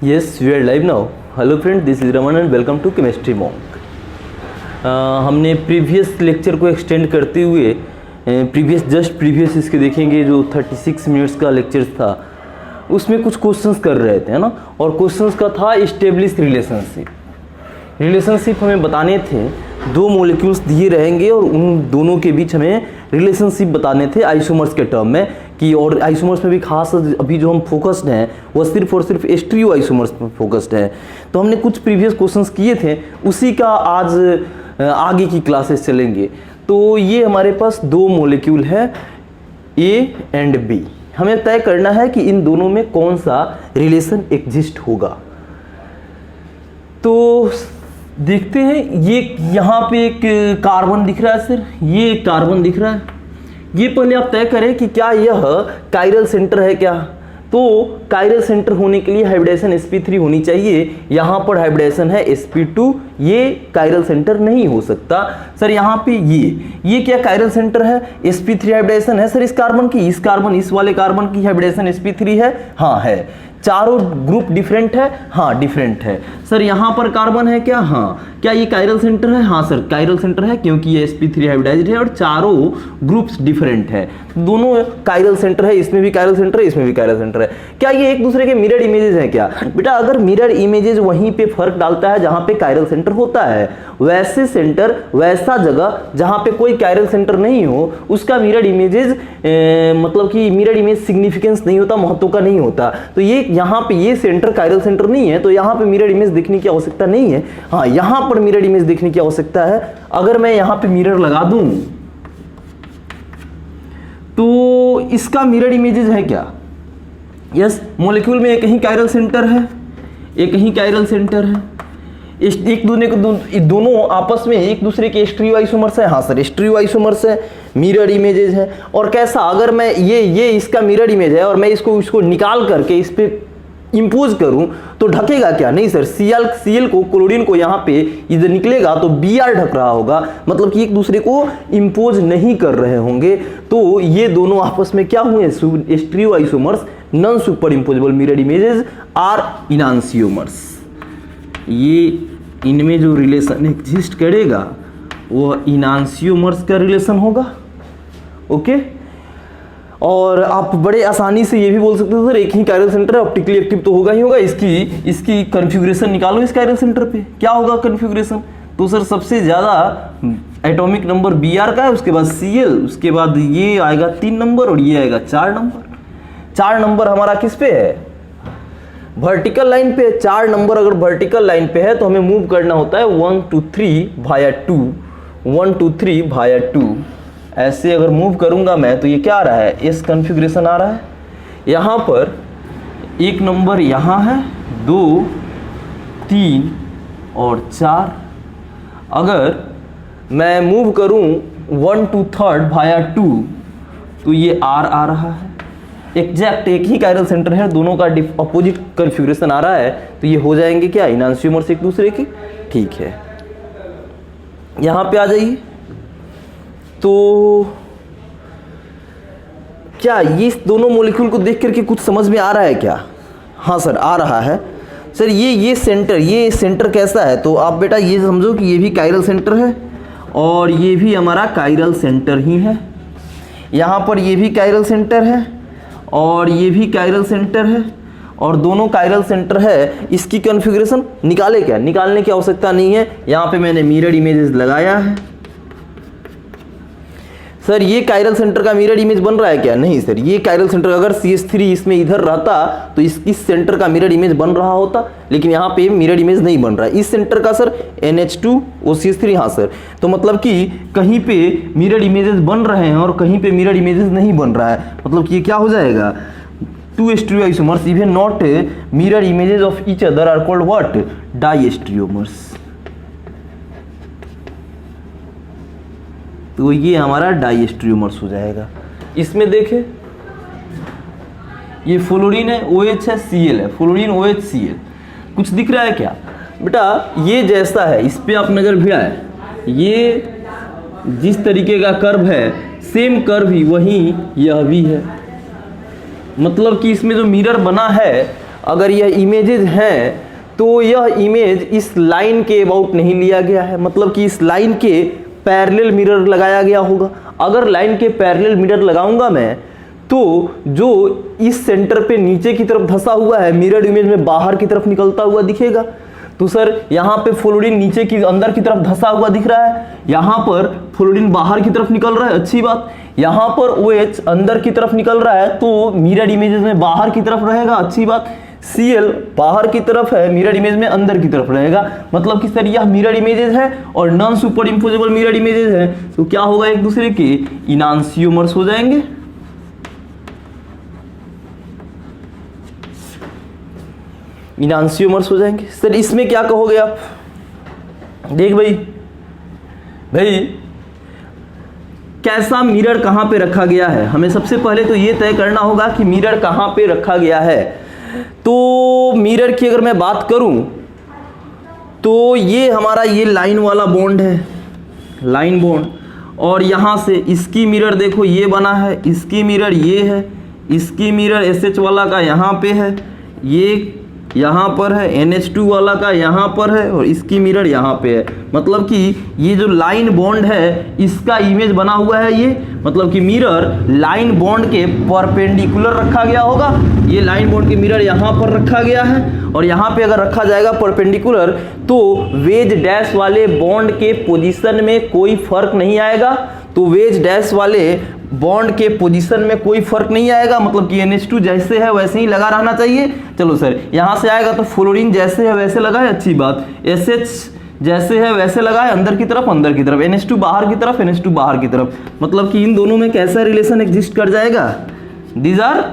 Yes, we are live now. Hello friend, this is Raman and welcome to Chemistry Monk. हमने previous lecture को extend करते हुए previous इसके देखेंगे जो 36 मिनट्स का लेक्चर था उसमें कुछ क्वेश्चंस कर रहे थे, है ना। और क्वेश्चंस का था इस्टेब्लिश रिलेशनशिप हमें बताने थे। दो मॉलिक्यूल्स दिए रहेंगे और उन दोनों के बीच हमें रिलेशनशिप बताने थे आइसोमर्स के टर्म में कि, और आइसोमर्स में भी खास अभी जो हम फोकस्ड हैं वह सिर्फ और सिर्फ एस्ट्रियो आइसोमर्स पर फोकस्ड है। तो हमने कुछ प्रीवियस क्वेश्चंस किए थे, उसी का आज आगे की क्लासेस चलेंगे। तो ये हमारे पास दो मॉलिक्यूल है ए एंड बी, हमें तय करना है कि इन दोनों में कौन सा रिलेशन एग्जिस्ट होगा। तो देखते हैं, ये यहाँ पे एक कार्बन दिख रहा है सर, ये एक कार्बन दिख रहा है। ये पहले आप तय करें कि क्या यह कायरल सेंटर है क्या। तो कायरल सेंटर होने के लिए हाइब्रिडाइजेशन sp3 होनी चाहिए। यहाँ पर हाइब्रिडाइजेशन है sp2, ये कायरल सेंटर नहीं हो सकता। सर यहाँ पे ये क्या कायरल सेंटर है, sp3 हाइब्रिडाइजेशन है। सर इस कार्बन इस वाले कार्बन की हाइब्रिडाइजेशन sp3 है, हाँ है। चारों ग्रुप डिफरेंट है, हाँ डिफरेंट है। सर यहाँ पर कार्बन है क्या, हाँ। क्या ये कायरल सेंटर है, हाँ सर कायरल सेंटर है क्योंकि ये sp3 हाइब्रिडाइज्ड है और चारों ग्रुप्स डिफरेंट है। दोनों कायरल सेंटर है, इसमें भी कायरल सेंटर है, इसमें भी कायरल सेंटर है। क्या ये एक दूसरे के मिरर इमेजेस हैं क्या। बेटा अगर मिरर इमेजेस वहीं पे फर्क डालता है जहाँ पे कायरल सेंटर होता है, वैसे सेंटर वैसा जगह जहाँ पे कोई कायरल सेंटर नहीं हो उसका मिरर इमेजेस मतलब कि मिरर इमेज सिग्निफिकेंस नहीं होता, महत्व का नहीं होता। तो ये यहाँ पे ये सेंटर कायरल सेंटर नहीं है तो यहाँ पे मिरर इमेज देखने की आवश्यकता नहीं है। हाँ यहाँ पर मिरर इमेज देखने की आवश्यकता है। अगर मैं यहाँ पे मिरर लगा दूं तो इसका मिरर इमेजेस है क्या। यस, मॉलिक्यूल में एक ही कायरल सेंटर है, एक ही कायरल सेंटर है। दोनों आपस में एक दूसरे के एस्ट्रियो आइसोमर्स है, हाँ सर एस्ट्रियो आइसोमर्स है, मिरर इमेजेस है। और कैसा, अगर मैं ये इसका मिरर इमेज है और मैं इसको निकाल करके इस पे इंपोज करूं तो ढकेगा क्या, नहीं सर। Cl को क्लोरीन को यहाँ पे इधर निकलेगा तो Br ढक रहा होगा, मतलब कि एक दूसरे को इंपोज नहीं कर रहे होंगे। तो ये दोनों आपस में क्या हुए, stereo isomers, non superimposable mirror images are enantiomers. ये इनमें जो रिलेशन एग्जिस्ट करेगा वह इनांसियोमर्स का रिलेशन होगा। ओके, और आप बड़े आसानी से ये भी बोल सकते हो सर एक ही कायरल सेंटर है, ऑप्टिकली एक्टिव तो होगा ही होगा। इसकी कन्फिगरेशन निकालो इस कायरल सेंटर पे, क्या होगा कन्फिगरेशन। तो सर सबसे ज़्यादा एटॉमिक नंबर Br का है, उसके बाद Cl, उसके बाद ये आएगा 3 नंबर और ये आएगा 4 नंबर। 4 नंबर हमारा किस पे है, वर्टिकल लाइन पे। 4 नंबर अगर वर्टिकल लाइन पे है तो हमें मूव करना होता है 1 2 3 भाया 2, 1 2 3 भाया 2। ऐसे अगर मूव करूंगा मैं तो ये क्या आ रहा है, इस कन्फिग्रेशन आ रहा है। यहाँ पर 1 नंबर यहाँ है, 2 3 और 4। अगर मैं मूव करूं 1 2 3 भाया 2 तो ये R आ रहा है। एग्जैक्ट एक ही कायरल सेंटर है, दोनों का अपोजिट कन्फिग्रेशन आ रहा है, तो ये हो जाएंगे क्या, इनांसियोमर्स एक दूसरे की। ठीक है, यहाँ पे आ जाइए। तो क्या ये दोनों मॉलिक्यूल को देख करके कुछ समझ में आ रहा है क्या। हाँ सर आ रहा है। सर ये सेंटर कैसा है, तो आप बेटा ये समझो कि ये भी कायरल सेंटर है और ये भी हमारा कायरल सेंटर ही है। यहाँ पर ये भी कायरल सेंटर है और ये भी कायरल सेंटर है और दोनों कायरल सेंटर है। इसकी कॉन्फ़िगरेशन निकाले क्या, निकालने की आवश्यकता नहीं है। यहाँ पे मैंने मिरर इमेजेस लगाया है। सर ये कायरल सेंटर का मिरर इमेज बन रहा है क्या, नहीं सर। ये कायरल सेंटर अगर CH3 इसमें इधर रहता तो इस सेंटर का मिरर इमेज बन रहा होता, लेकिन यहाँ पे मिरर इमेज नहीं बन रहा है इस सेंटर का सर। NH2 और CH3, हाँ सर। तो मतलब कि कहीं पे मिरर इमेजेस बन रहे हैं और कहीं पे मिरर इमेजेस नहीं बन रहा है, मतलब कि ये क्या हो जाएगा, 2 stereo isomers even not mirror images of each other are called what, diastereomers. तो ये हमारा डाइएस्ट्रियोमर्स हो जाएगा। इसमें देखें ये फ्लोरीन है, OH है, Cl है, फ्लोरीन OH Cl। कुछ दिख रहा है क्या बेटा, ये जैसा है इस पे आप नज़र भिड़ाएं, ये जिस तरीके का कर्व है सेम कर्व ही वही यह भी है। मतलब कि इसमें जो मिरर बना है, अगर यह इमेजेस हैं तो यह इमेज इस लाइन के अबाउट नहीं लिया गया है, मतलब कि इस लाइन के पैरेलल मिरर लगाया गया होगा। अगर लाइन के पैरेलल मिरर लगाऊंगा मैं तो जो इस सेंटर पे नीचे की तरफ धंसा हुआ है मिरर इमेज में बाहर की तरफ निकलता हुआ दिखेगा। तो सर यहाँ पे फ्लोरीन नीचे की अंदर की तरफ धंसा हुआ दिख रहा है, यहाँ पर फ्लोरीन बाहर की तरफ निकल रहा है, अच्छी बात। यहाँ पर OH अंदर की तरफ निकल रहा है तो मिरर इमेजेस में बाहर की तरफ रहेगा, अच्छी बात। Cl बाहर की तरफ है, मिरर इमेज में अंदर की तरफ रहेगा, मतलब कि सर यह मिरर इमेजेस है और non super imposable mirror images है, तो क्या होगा, एक दूसरे के इनांसियोमर्स हो जाएंगे। इनांसियोमर्स हो जाएंगे। सर इसमें क्या कहोगे आप? देख भाई कैसा मिरर कहां पे रखा गया है, हमें सबसे पहले तो ये तय करना होगा कि मिरर कहां पे रखा गया है। तो मिरर की अगर मैं बात करूं तो ये हमारा ये लाइन वाला बॉन्ड है, लाइन बॉन्ड, और यहां से इसकी मिरर देखो ये बना है, इसकी मिरर ये है, इसकी मिरर SH वाला का यहाँ पे है, ये यहाँ पर है, NH2 वाला का यहाँ पर है और इसकी मिरर यहाँ पे है। मतलब कि ये जो लाइन बॉन्ड है इसका इमेज बना हुआ है ये, मतलब कि मिरर लाइन बॉन्ड के परपेंडिकुलर रखा गया होगा। ये लाइन बॉन्ड के मिरर यहाँ पर रखा गया है और यहाँ पे अगर रखा जाएगा परपेंडिकुलर तो वेज डैश वाले बॉन्ड के पोजीशन में कोई फर्क नहीं आएगा। तो वेज डैश वाले बॉन्ड के पोजीशन में कोई फर्क नहीं आएगा, मतलब कि NH2 जैसे है वैसे ही लगा रहना चाहिए। चलो सर यहाँ से आएगा तो फ्लोरीन जैसे है वैसे लगा है, अच्छी बात। SH जैसे है वैसे लगा है, अंदर की तरफ NH2 बाहर की तरफ, NH2 बाहर की तरफ, मतलब कि इन दोनों में कैसा रिलेशन एग्जिस्ट कर जाएगा, दीज आर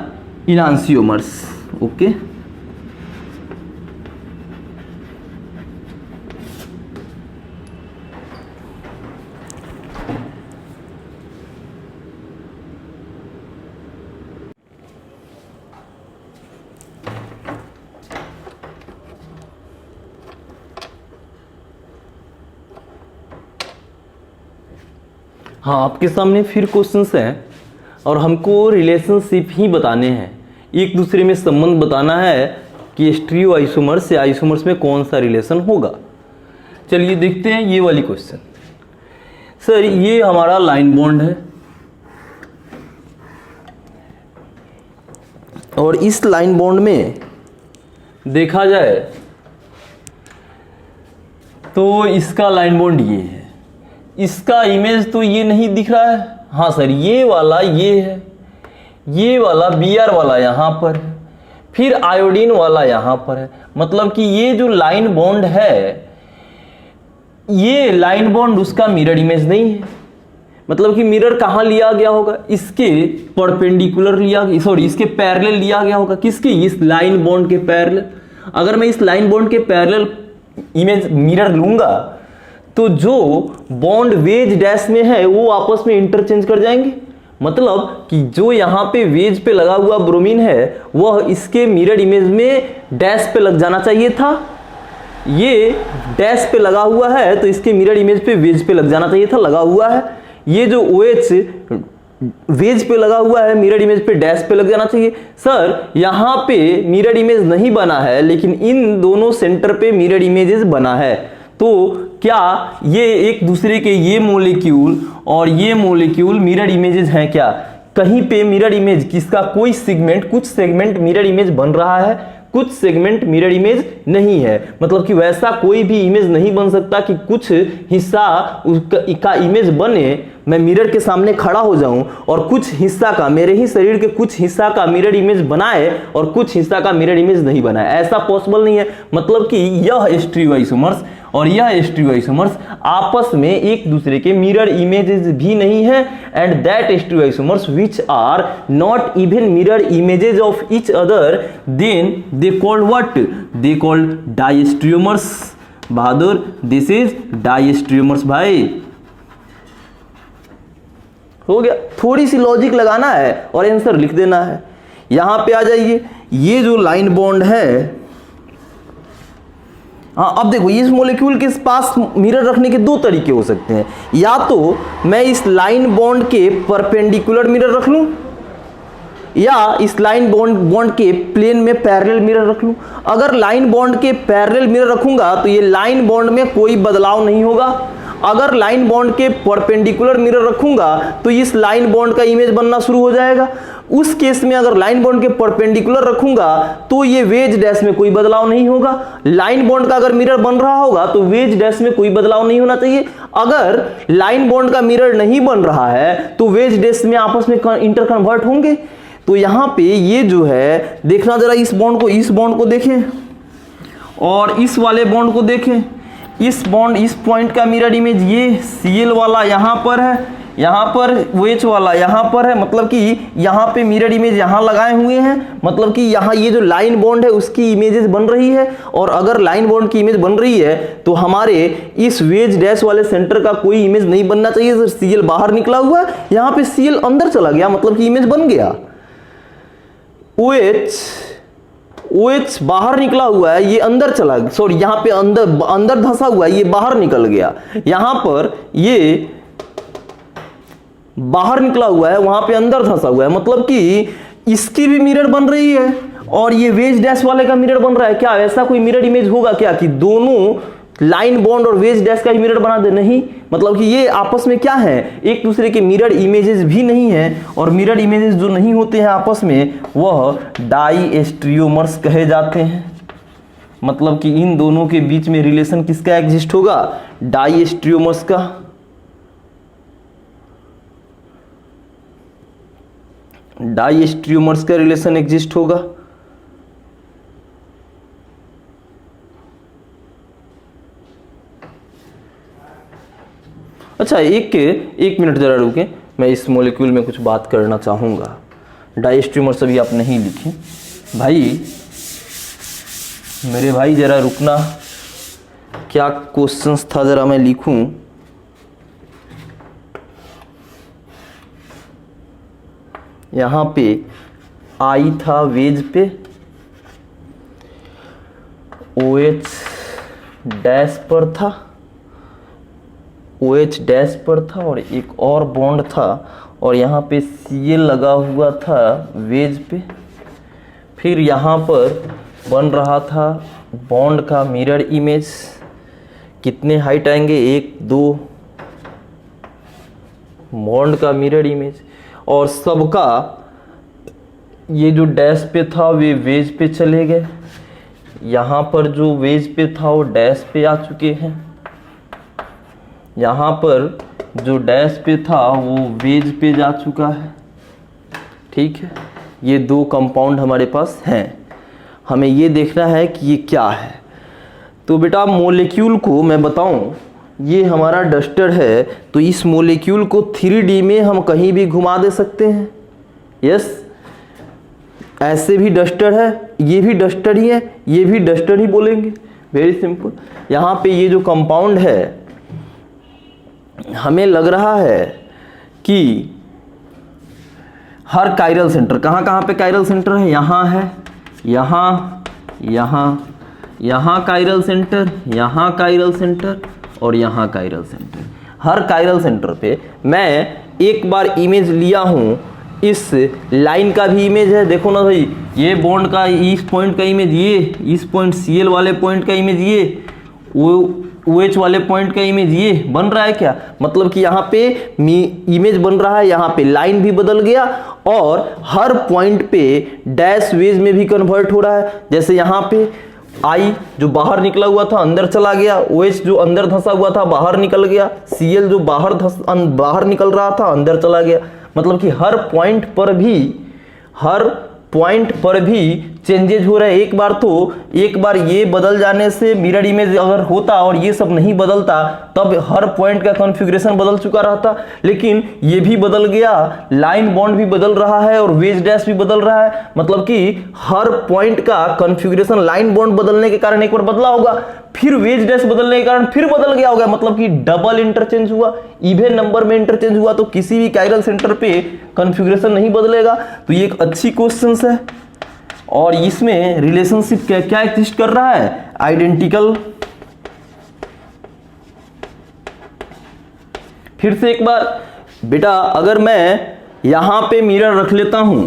इनांसियोमर्स। ओके, हाँ आपके सामने फिर क्वेश्चंस हैं और हमको रिलेशनशिप ही बताने हैं, एक दूसरे में संबंध बताना है कि स्टीरियो आइसोमर्स से आइसोमर्स में कौन सा रिलेशन होगा। चलिए देखते हैं ये वाली क्वेश्चन। सर ये हमारा लाइन बॉन्ड है और इस लाइन बॉन्ड में देखा जाए तो इसका लाइन बॉन्ड ये है, इसका इमेज तो ये नहीं दिख रहा है, हाँ सर ये वाला ये है, ये वाला Br वाला यहाँ पर है, फिर आयोडीन वाला यहाँ पर है, मतलब कि ये जो लाइन बॉन्ड है ये लाइन बॉन्ड उसका मिरर इमेज नहीं है। मतलब कि मिरर कहाँ लिया गया होगा, इसके परपेंडिकुलर लिया, सॉरी इसके पैरेलल लिया गया होगा, किसके, इस लाइन बॉन्ड के पैरेलल। अगर मैं इस लाइन बॉन्ड के पैरेलल इमेज मिरर लूंगा तो जो बॉन्ड वेज डैश में है वो आपस में इंटरचेंज कर जाएंगे, मतलब कि जो यहाँ पे वेज पे लगा हुआ ब्रोमीन है वह इसके मिरर इमेज में डैश पे लग जाना चाहिए था। ये डैश पे लगा हुआ है तो इसके मिरर इमेज पे वेज पे लग जाना चाहिए था, लगा हुआ है। ये जो OH वेज पे लगा हुआ है मिरर इमेज पे डैश पे लग जाना चाहिए। सर यहाँ पे मिरर इमेज नहीं बना है लेकिन इन दोनों सेंटर पे मिरर इमेजेस बना है, तो क्या ये एक दूसरे के ये मॉलिक्यूल और ये मॉलिक्यूल मिरर इमेजेस हैं क्या? कहीं पे मिरर इमेज किसका, कोई सेगमेंट, कुछ सेगमेंट मिरर इमेज बन रहा है, कुछ सेगमेंट मिरर इमेज नहीं है। मतलब कि वैसा कोई भी इमेज नहीं बन सकता कि कुछ हिस्सा उसका इमेज बने, मैं मिरर के सामने खड़ा हो जाऊं और कुछ हिस्सा का, मेरे ही शरीर के कुछ हिस्सा का मिरर इमेज बनाए और कुछ हिस्सा का मिरर इमेज नहीं बनाए, ऐसा पॉसिबल नहीं है। मतलब कि यह स्टीरियो आइसोमर्स और यह स्टीरियो आइसोमर्स आपस में एक दूसरे के मिरर इमेजेस भी नहीं है, and that stereoisomers which are not even mirror images of each other, then they called what, they called diastereomers. Bahadur, this is diastereomers. भाई हो गया, थोड़ी सी लॉजिक लगाना है और आंसर लिख देना है। यहां पे आ जाइए, ये जो लाइन बॉन्ड है, हाँ अब देखो इस मॉलिक्यूल के पास मिरर रखने के दो तरीके हो सकते हैं, या तो मैं इस लाइन बॉन्ड के परपेंडिकुलर मिरर रख लूं, या इस लाइन बॉन्ड के प्लेन में पैरेलल मिरर रख लूं। अगर लाइन बॉन्ड के पैरेलल मिरर रखूंगा तो ये लाइन बॉन्ड में कोई बदलाव नहीं होगा। अगर लाइन बॉन्ड के परपेंडिकुलर मिरर रखूंगा तो इस लाइन बॉन्ड का इमेज बनना शुरू हो जाएगा। उस केस में अगर लाइन बॉन्ड के परपेंडिकुलर रखूंगा तो ये वेज डैश में कोई बदलाव नहीं होगा। लाइन बॉन्ड का अगर मिरर बन रहा होगा तो वेज डैश में कोई बदलाव नहीं होना चाहिए। अगर लाइन बॉन्ड का मिरर नहीं बन रहा है तो वेज डैश में आपस में इंटर कन्वर्ट होंगे। तो यहां पे ये जो है देखना, जरा इस बॉन्ड को देखें और इस वाले बॉन्ड को देखें। इस पॉइंट का मिरर इमेज ये Cl वाला यहां पर है, यहां पर OH वाला यहां पर है, मतलब कि यहां पे मिरर इमेज यहां लगाए हुए हैं, मतलब कि यहां ये जो लाइन बॉन्ड है उसकी इमेजेस बन रही है। और अगर लाइन बॉन्ड की इमेज बन रही है तो हमारे इस वेज डैश वाले सेंटर का कोई इमेज नहीं बनना चाहिए। Cl बाहर निकला हुआ है, यहां पे Cl अंदर चला गया, मतलब कि इमेज बन गया। OH बाहर निकला हुआ है, ये अंदर चला, सॉरी यहाँ पे अंदर धंसा हुआ है, ये बाहर निकल गया। यहां पर ये बाहर निकला हुआ है, वहां पे अंदर धंसा हुआ है, मतलब कि इसकी भी मिरर बन रही है और ये वेज डैश वाले का मिरर बन रहा है। क्या ऐसा कोई मिरर इमेज होगा क्या कि दोनों लाइन बॉन्ड और वेज डैश का ही मिरर बना दे? नहीं, मतलब कि ये आपस में क्या है, एक दूसरे के मिरर इमेजेस भी नहीं है। और मिरर इमेजेस जो नहीं होते हैं आपस में वह डाइस्ट्रियोमर्स कहे जाते हैं। मतलब कि इन दोनों के बीच में रिलेशन किसका एग्जिस्ट होगा? डाइस्ट्रियोमर्स का। डाइस्ट्रियोमर्स का रिलेशन एग्जिस्ट होगा। अच्छा, एक मिनट जरा रुके, मैं इस मॉलिक्यूल में कुछ बात करना चाहूँगा। डाइस्ट्रियोमर्स अभी आप नहीं लिखे भाई, मेरे भाई जरा रुकना, क्या क्वेश्चंस था जरा मैं लिखूं। यहाँ पे आई था वेज पे, OH डैश पर था, OH डैश पर था और एक और बॉन्ड था और यहाँ पे Cl लगा हुआ था वेज पे। फिर यहाँ पर बन रहा था बॉन्ड का मिरर इमेज। कितने हाइट आएंगे? 1 2 बॉन्ड का मिरर इमेज। और सबका ये जो डैश पे था वे वेज पे चले गए। यहाँ पर जो वेज पे था वो डैश पे आ चुके हैं। यहाँ पर जो डैश पे था वो वेज पे जा चुका है। ठीक है, ये दो कंपाउंड हमारे पास हैं। हमें ये देखना है कि ये क्या है। तो बेटा मॉलिक्यूल को मैं बताऊं, ये हमारा डस्टर है, तो इस मॉलिक्यूल को 3D में हम कहीं भी घुमा दे सकते हैं। यस, ऐसे भी डस्टर है, ये भी डस्टर ही है, ये भी डस्टर ही बोलेंगे। Very simple. यहाँ पे ये जो कंपाउंड है, हमें लग रहा है कि हर कायरल सेंटर, कहाँ पे कायरल सेंटर है? यहाँ है, यहाँ, यहाँ कायरल सेंटर, यहाँ कायरल सेंटर और यहाँ कायरल सेंटर। हर कायरल सेंटर पे मैं एक बार इमेज लिया हूँ। इस लाइन का भी इमेज है, देखो ना भाई, ये बॉन्ड का इस पॉइंट का इमेज, ये इस पॉइंट Cl वाले पॉइंट का इमेज, ये वो OH वाले पॉइंट का इमेज ये बन रहा है क्या? मतलब कि यहाँ पे इमेज बन रहा है, यहाँ पे लाइन भी बदल गया और हर पॉइंट पे डैश वेज में भी कन्वर्ट हो रहा है। जैसे यहाँ पे I जो बाहर निकला हुआ था अंदर चला गया, OH जो अंदर धंसा हुआ था बाहर निकल गया, Cl जो बाहर निकल रहा था अंदर चला गया। मतलब कि हर पॉइंट पर भी चेंजेज हो रहे हैं। एक बार ये बदल जाने से मिरर इमेज अगर होता और ये सब नहीं बदलता तब हर पॉइंट का कॉन्फ़िगरेशन बदल चुका रहता, लेकिन ये भी बदल गया, लाइन बॉन्ड भी बदल रहा है और वेज डैश भी बदल रहा है। मतलब कि हर पॉइंट का कॉन्फ़िगरेशन लाइन बॉन्ड बदलने के कारण एक बार बदला होगा, फिर वेज डैश बदलने के कारण फिर बदल गया होगा। मतलब कि डबल इंटरचेंज हुआ, इवन नंबर में इंटरचेंज हुआ, तो किसी भी कायरल सेंटर पे कॉन्फ़िगरेशन नहीं बदलेगा। तो ये एक अच्छी क्वेश्चन है और इसमें रिलेशनशिप क्या एग्जिस्ट कर रहा है? आइडेंटिकल। फिर से एक बार बेटा, अगर मैं यहां पे मिरर रख लेता हूं,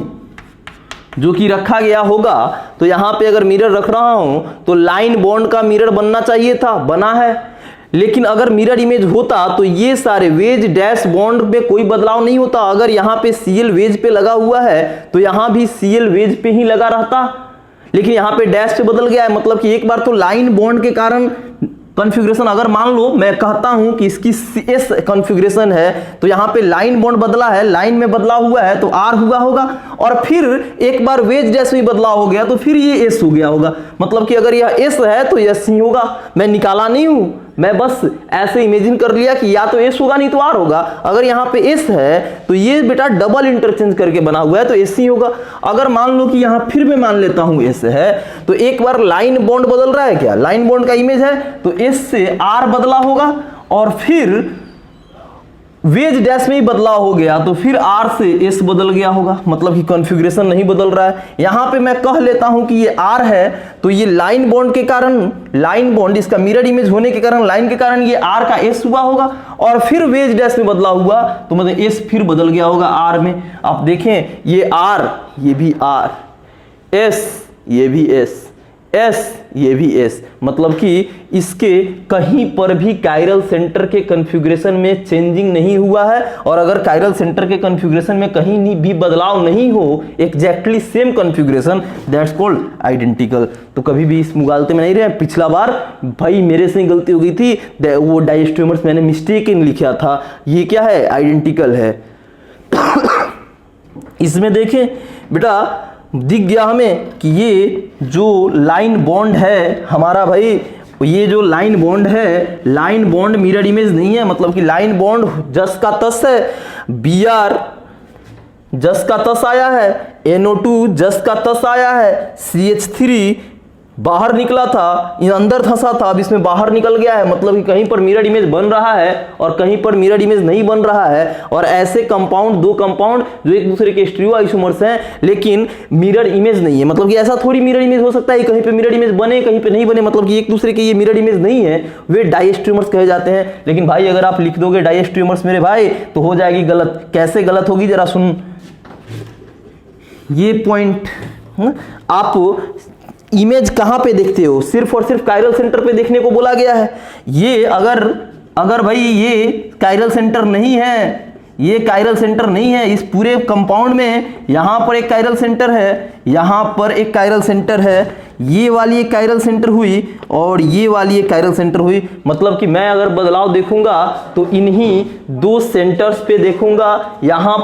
जो कि रखा गया होगा, तो यहाँ पे अगर मिरर रख रहा हूं तो लाइन बॉन्ड का मिरर बनना चाहिए था, बना है। लेकिन अगर मिरर इमेज होता तो ये सारे वेज डैश बॉन्ड में कोई बदलाव नहीं होता। अगर यहाँ पे Cl वेज पे लगा हुआ है तो यहाँ भी Cl वेज पे ही लगा रहता, लेकिन यहाँ पे डैश पे बदल गया है। मतलब कि एक बार तो लाइन बॉन्ड के कारण कॉन्फ़िगरेशन, अगर मान लो मैं कहता हूं कि इसकी एस कॉन्फ़िगरेशन है तो यहाँ पे लाइन बॉन्ड बदला है, लाइन में बदलाव हुआ है तो आर हुआ होगा, और फिर एक बार वेज डैश में बदलाव हो गया तो फिर ये एस हो गया होगा। मतलब कि अगर यह एस है तो एस ही होगा। मैं निकाला नहीं हूं, मैं बस ऐसे इमेजिन कर लिया कि या तो एस होगा नहीं तो आर होगा। अगर यहाँ पे एस है तो ये बेटा डबल इंटरचेंज करके बना हुआ है तो एस ही होगा। अगर मान लो कि यहाँ फिर मैं मान लेता हूं एस है, तो एक बार लाइन बॉन्ड बदल रहा है, क्या लाइन बॉन्ड का इमेज है तो एस से आर बदला होगा, और फिर वेज डैश में ही बदलाव हो गया तो फिर आर से एस बदल गया होगा। मतलब कि कॉन्फ़िगरेशन नहीं बदल रहा है। यहां पे मैं कह लेता हूं कि ये आर है तो ये लाइन बॉन्ड के कारण, लाइन बॉन्ड इसका मिरर इमेज होने के कारण, लाइन के कारण ये आर का एस हुआ होगा, और फिर वेज डैश में बदलाव हुआ तो मतलब एस फिर बदल गया होगा आर में। आप देखें ये आर, ये भी आर, एस ये भी एस, एस ये भी एस। मतलब कि इसके कहीं पर भी कायरल सेंटर के कॉन्फ़िगरेशन में चेंजिंग नहीं हुआ है, और अगर कायरल सेंटर के कॉन्फ़िगरेशन में कहीं भी बदलाव नहीं हो, exactly same configuration, that's called identical. तो कभी भी इस मुगालते में नहीं रहे। पिछला बार भाई मेरे से गलती हो गई थी, वो डायस्ट्रोमर्स मैंने मिस्टेक इन लिखा था, ये क्या है आइडेंटिकल है। इसमें देखें बेटा दिख गया हमें कि ये जो लाइन बॉन्ड है हमारा भाई, ये जो लाइन बॉन्ड है, लाइन बॉन्ड मिरर इमेज नहीं है। मतलब कि लाइन बॉन्ड जस का तस है, Br जस का तस आया है, NO2 जस का तस आया है, CH3 बाहर निकला था, ये अंदर धंसा था, अब इसमें बाहर निकल गया है। मतलब कि कहीं पर मिरर इमेज बन रहा है और कहीं पर मिरर इमेज नहीं बन रहा है। और ऐसे कंपाउंड, दो कंपाउंड जो एक दूसरे के स्टीरियो आइसोमर्स हैं लेकिन मिरर इमेज नहीं है। मतलब कि ऐसा थोड़ी मिरर इमेज हो सकता है, कहीं पे मिरर इमेज बने कहीं पे नहीं बने। मतलब कि एक दूसरे के ये मिरर इमेज नहीं है, वे डायस्ट्रोमर्स कहे जाते हैं। लेकिन भाई अगर आप लिख दोगे डायस्ट्रोमर्स मेरे भाई तो हो जाएगी गलत। कैसे गलत होगी जरा सुन, ये पॉइंट आप इमेज कहां पे देखते हो, सिर्फ और सिर्फ कायरल सेंटर पे देखने को बोला गया है। ये अगर भाई ये कायरल सेंटर नहीं है, ये कायरल सेंटर नहीं है इस पूरे कंपाउंड में, यहां पर एक कायरल सेंटर है, यहां पर एक कायरल सेंटर है, ये वाली एक कायरल सेंटर हुई और ये वाली एक कायरल सेंटर हुई। मतलब कि मैं अगर बदलाव देखूंगा तो इन्हीं दो सेंटर्स पे देखूंगा, यहां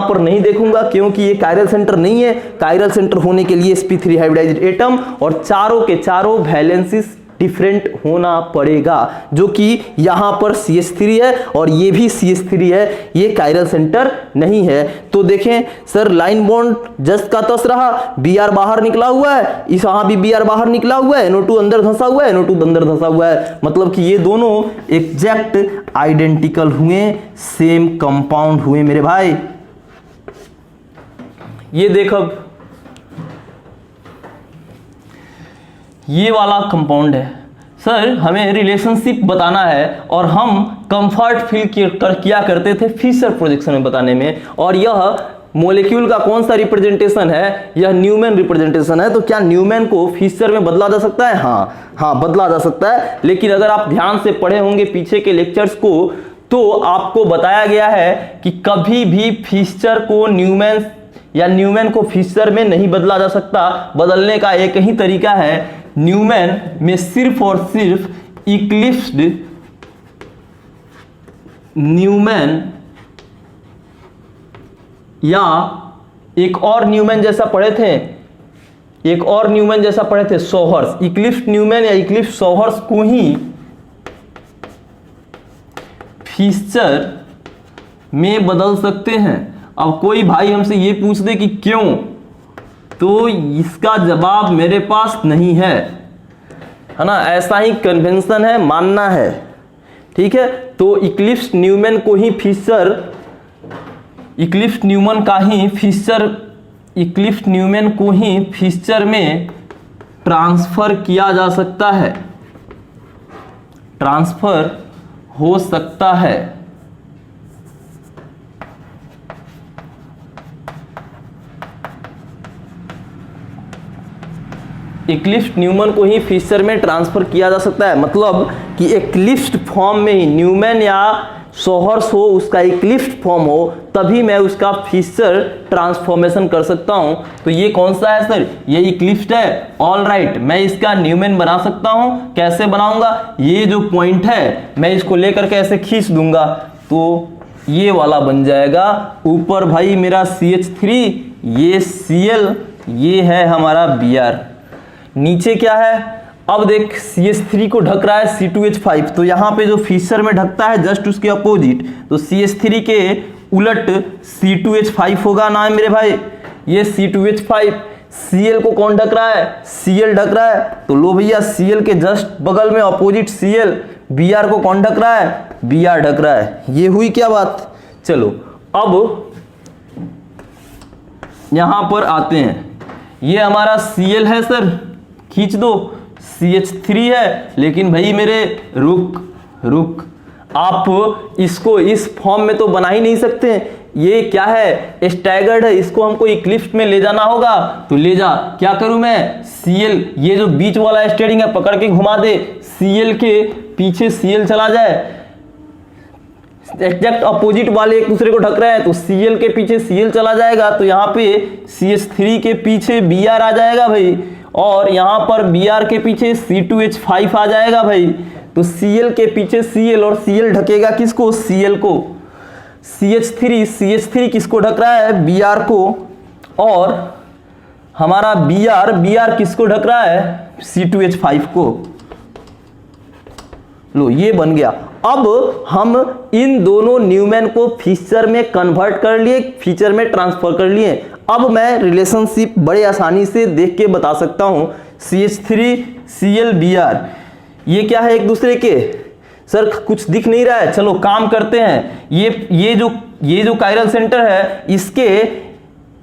पर नहीं देखूंगा, क्योंकि ये कायरल सेंटर नहीं है। कायरल सेंटर होने के लिए sp3 हाइब्रिडाइज्ड एटम और चारों के चारों वैलेंसीज डिफरेंट होना पड़ेगा, जो कि यहां पर CH3 है और ये भी CH3 है, ये कायरल सेंटर नहीं है। तो देखें सर लाइन बॉन्ड जस्ट का तस रहा, Br बाहर निकला हुआ है, इस यहां भी Br बाहर निकला हुआ है, NO2 अंदर धंसा हुआ है, NO2 अंदर धंसा हुआ है। मतलब कि ये दोनों एग्जैक्ट आइडेंटिकल हुए, सेम कंपाउंड हुए मेरे भाई। ये देख अब ये वाला कंपाउंड है सर, हमें रिलेशनशिप बताना है और हम कंफर्ट फील किया करते थे फिशर प्रोजेक्शन में बताने में। और यह मॉलिक्यूल का कौन सा रिप्रेजेंटेशन है, यह न्यूमैन रिप्रेजेंटेशन है। तो क्या न्यूमैन को फिशर में बदला जा सकता है? हाँ बदला जा सकता है। लेकिन अगर आप ध्यान से पढ़े होंगे पीछे के लेक्चर्स को तो आपको बताया गया है कि कभी भी फिशर को न्यूमैन या न्यूमैन को फिशर में नहीं बदला जा सकता। बदलने का एक ही तरीका है, न्यूमैन में सिर्फ और सिर्फ इक्लिप्स्ड न्यूमैन या एक और न्यूमैन जैसा पढ़े थे, सोहर्स। इक्लिप्स्ड न्यूमैन या इक्लिप्स्ड सोहर्स को ही फिशर में बदल सकते हैं। अब कोई भाई हमसे ये पूछ दे कि क्यों, तो इसका जवाब मेरे पास नहीं है ना, ऐसा ही कन्वेंशन है, मानना है, ठीक है। तो इक्लिप्स्ड न्यूमैन को ही फिशर, इक्लिप्स्ड न्यूमैन को ही फिशर में ट्रांसफर किया जा सकता है, ट्रांसफर हो सकता है। इक्लिप्स न्यूमैन को ही फिशर में ट्रांसफर किया जा सकता है, मतलब कि इक्लिप्स फॉर्म में ही न्यूमैन या सोहर्स हो, उसका इक्लिप्स फॉर्म हो, तभी मैं उसका फिशर ट्रांसफॉर्मेशन कर सकता हूं। तो ये कौन सा है सर, ये इक्लिप्स है। ऑल राइट, मैं इसका न्यूमैन बना सकता हूं। कैसे बनाऊंगा, ये जो पॉइंट है मैं इसको लेकर के ऐसे खींच दूंगा तो ये वाला बन जाएगा। ऊपर भाई मेरा CH3, ये Cl, ये है हमारा Br। नीचे क्या है, अब देख CH3 को ढक रहा है C2H5, तो यहाँ पे जो फिशर में ढकता है जस्ट उसके अपोजिट, तो CH3 के उलट C2H5 होगा ना मेरे भाई। ये C2H5, Cl को कौन ढक रहा है, Cl ढक रहा है, तो लो भैया Cl के जस्ट बगल में अपोजिट Cl, Br को कौन ढक रहा है, Br ढक रहा है। ये हुई क्या बात। चलो अब यहां पर आते हैं, ये हमारा Cl है सर, खींच दो। CH3 है, लेकिन भाई मेरे रुक, आप इसको इस फॉर्म में तो बना ही नहीं सकते। ये क्या है, स्टैगर्ड है, इसको हमको इक्लिप्स में ले जाना होगा। तो ले जा, क्या करूं मैं, Cl, ये जो बीच वाला स्टेयरिंग है पकड़ के घुमा दे, Cl के पीछे Cl चला जाए, एग्जैक्ट अपोजिट वाले एक दूसरे को ढक रहे हैं, तो Cl के पीछे Cl चला जाएगा, तो यहाँ पे CH3 के पीछे Br आ जाएगा भाई, और यहाँ पर Br के पीछे C2H5 आ जाएगा भाई। तो Cl के पीछे Cl, और Cl ढकेगा किसको, Cl को। CH3 किसको ढक रहा है, Br को, और हमारा Br किसको ढक रहा है, C2H5 को। लो ये बन गया। अब हम इन दोनों न्यूमैन को फीचर में कन्वर्ट कर लिए, फीचर में ट्रांसफर कर लिए। अब मैं रिलेशनशिप बड़े आसानी से देख के बता सकता हूं। CH3 Cl Br, ये क्या है एक दूसरे के, सर कुछ दिख नहीं रहा है, चलो काम करते हैं। ये जो कायरल सेंटर है, इसके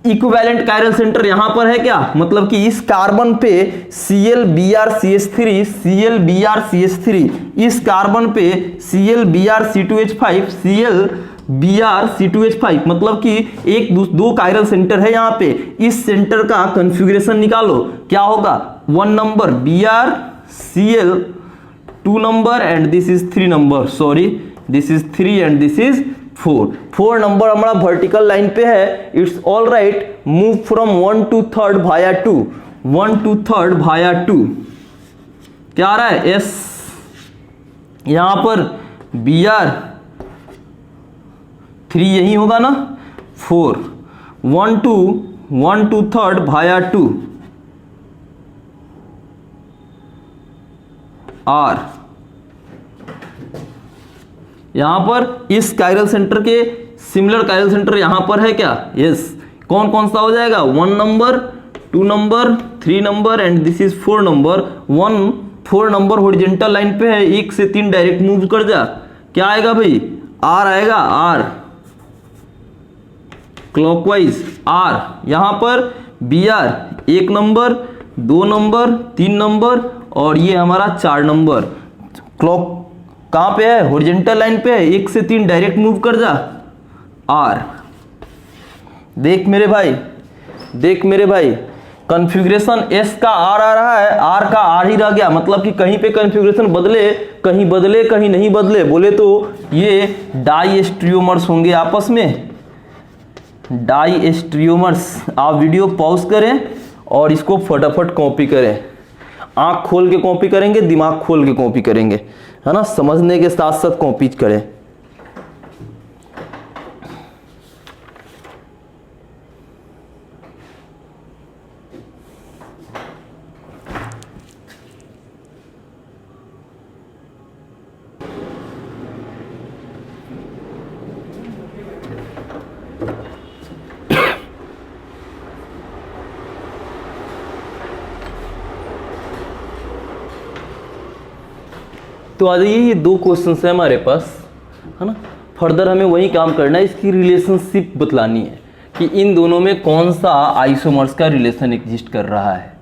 इक्विवेलेंट कायरल सेंटर यहां पर है क्या, मतलब कि इस कार्बन पे Cl Br CH3, Cl Br CH3, इस कार्बन पे Cl Br C2H5, Cl Br C2H5, मतलब कि एक दो कायरल सेंटर है यहाँ पे। इस सेंटर का कॉन्फ़िगरेशन निकालो, क्या होगा, 1 number Br Cl, 2 number and this is 3 number, sorry this is 3 and this is 4 number हमारा वर्टिकल लाइन पे है। It's all right, move from 1 to 3rd Bhaya 2, 1 to 3rd भाया 2, क्या आ रहा है S, यहां पर Br 3 यही होगा ना, 4, 1 to 3rd भाया 2 R। यहां पर इस कायरल सेंटर के सिमिलर कायरल सेंटर यहां पर है क्या, यस। कौन कौन सा हो जाएगा, 1 number, 2 number, 3 number and this is 4 number. 4 number horizontal line पे है, 1 से 3 डायरेक्ट मूव कर जा, क्या आएगा भाई, R आएगा, R क्लॉकवाइज R। यहां पर Br 1 नंबर, 2 नंबर, 3 नंबर और ये हमारा 4 नंबर। क्लॉक कहां पे है, हॉरिजॉन्टल लाइन पे है, 1 से 3 डायरेक्ट मूव कर जा, R। देख मेरे भाई कॉन्फ़िगरेशन S का R आ रहा है, R का R ही रह गया, मतलब कि कहीं पे कॉन्फ़िगरेशन बदले कहीं नहीं बदले, बोले तो ये डाइस्ट्रियोमर्स होंगे आपस में, डाइस्ट्रियोमर्स। आप वीडियो पॉज करें और इसको फटाफट कॉपी करें, आंख खोल के कॉपी करेंगे, दिमाग खोल के कॉपी करेंगे, है ना, समझने के साथ साथ कॉपी करें। तो आ जाइए, ये 2 क्वेश्चंस है हमारे पास, है ना। फर्दर हमें वही काम करना है, इसकी रिलेशनशिप बतलानी है कि इन दोनों में कौन सा आइसोमर्स का रिलेशन एग्जिस्ट कर रहा है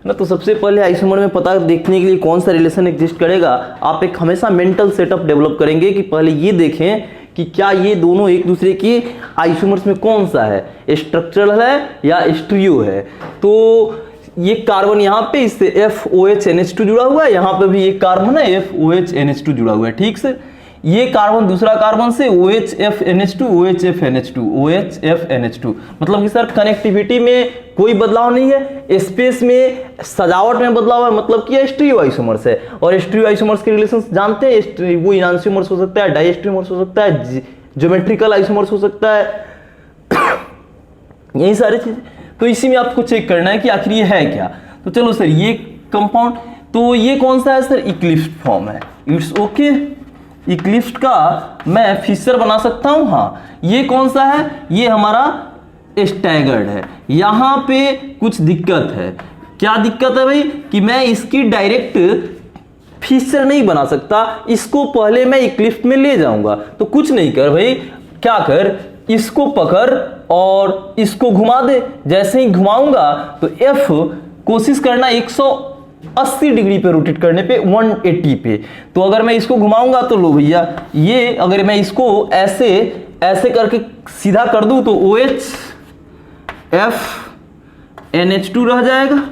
ना। तो सबसे पहले आइसोमर में पता देखने के लिए कौन सा रिलेशन एग्जिस्ट करेगा, आप एक हमेशा मेंटल सेटअप डेवलप करेंगे कि पहले ये देखें कि क्या ये दोनों एक दूसरे की आइसोमर्स में कौन सा है, स्ट्रक्चरल है या स्टीरियो है। तो ये कार्बन यहाँ पे इससे FOHNH2 जुड़ा हुआ है, यहाँ पे भी एक कार्बन है FOHNH2 जुड़ा हुआ है। ठीक से, ये कार्बन दूसरा कार्बन से OHFNH2 OHFNH2 OHFNH2, मतलब कि सर कनेक्टिविटी में कोई बदलाव नहीं है, स्पेस में सजावट में बदलाव है, मतलब कि स्टीरियो आइसोमर्स है। और स्टीरियो आइसोमर्स के रिलेशंस जानते हैं, वो इनांशियोमर्स हो सकता है, डाइस्टीरियोमर्स हो सकता है, ज्योमेट्रिकल आइसोमर्स हो सकता है, यही सारी चीजें। तो इसी में आपको चेक करना है कि आखिर ये है क्या। तो चलो सर, ये कंपाउंड, तो ये कौन सा है सर, इक्लिप्स फॉर्म है, इट्स ओके। इक्लिप्स का मैं फिशर बना सकता हूं, हाँ। ये कौन सा है, ये हमारा स्टैगर्ड है। यहां पे कुछ दिक्कत है, क्या दिक्कत है भाई, कि मैं इसकी डायरेक्ट फिशर नहीं बना सकता, इसको पहले मैं इक्लिप्स में ले जाऊंगा। तो कुछ नहीं कर भाई, क्या कर, इसको पकड़ और इसको घुमा दे। जैसे ही घुमाऊंगा तो F कोशिश करना 180 डिग्री पे रोटेट करने पे 180 पे। तो अगर मैं इसको घुमाऊंगा तो लो भैया, ये अगर मैं इसको ऐसे ऐसे करके सीधा कर दूं तो OHFNH2 रह जाएगा।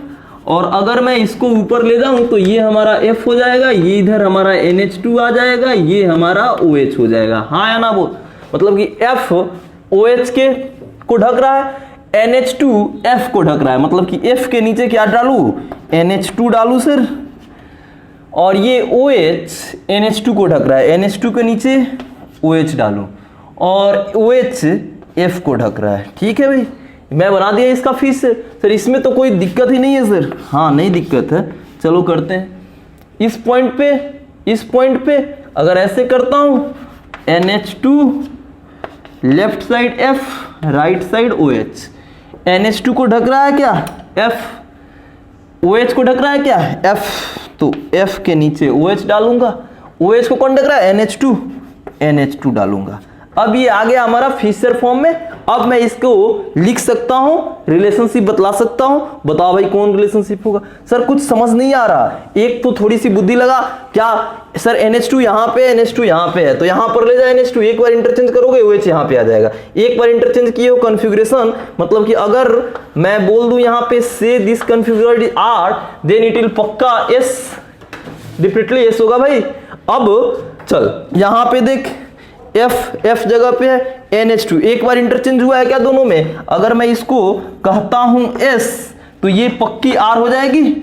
और अगर मैं इसको ऊपर ले जाऊं तो ये हमारा F हो जाएगा, ये इधर हमारा NH2 आ जाएगा, ये हमारा OH हो जाएगा। हाँ या ना बोल, मतलब कि F OH के को ढक रहा है, NH2 F को ढक रहा है, मतलब कि F के नीचे क्या डालू, NH2 डालू सर, और ये OH NH2 को ढक रहा है, NH2 के नीचे OH डालू, और OH F को ढक रहा है। ठीक है भाई, मैं बना दिया इसका फिश सर, इसमें तो कोई दिक्कत ही नहीं है सर। हाँ नहीं दिक्कत है, चलो करते हैं। इस पॉइंट पे अगर ऐसे करता हूं, NH2 left side F right side OH, NH2 को ढक रहा है क्या F, OH को ढक रहा है क्या F, तो F के नीचे OH डालूंगा, OH को कौन ढक रहा है NH2 डालूंगा। अब ये आ गया हमारा फिशर फॉर्म में। अब मैं इसको लिख सकता हूं, रिलेशनशिप बतला सकता हूं। बताओ भाई कौन रिलेशनशिप होगा सर, कुछ समझ नहीं आ रहा। एक तो थोड़ी सी बुद्धि लगा, क्या सर NH2 यहां पे, NH2 यहां पे है, तो यहां पर ले जाए NH2, एक बार इंटरचेंज करोगे OH यहां पे आ जाएगा। एक बार इंटरचेंज किए हो कॉन्फ़िगरेशन, मतलब कि अगर मैं बोल दूं यहां पे से this configured is R, then it will पक्का S, डेफिनेटली S होगा भाई। अब चल यहां पे देख, F जगह पे है, NH2 एक बार इंटरचेंज हुआ है क्या दोनों में। अगर मैं इसको कहता हूं S, तो ये पक्की R हो जाएगी।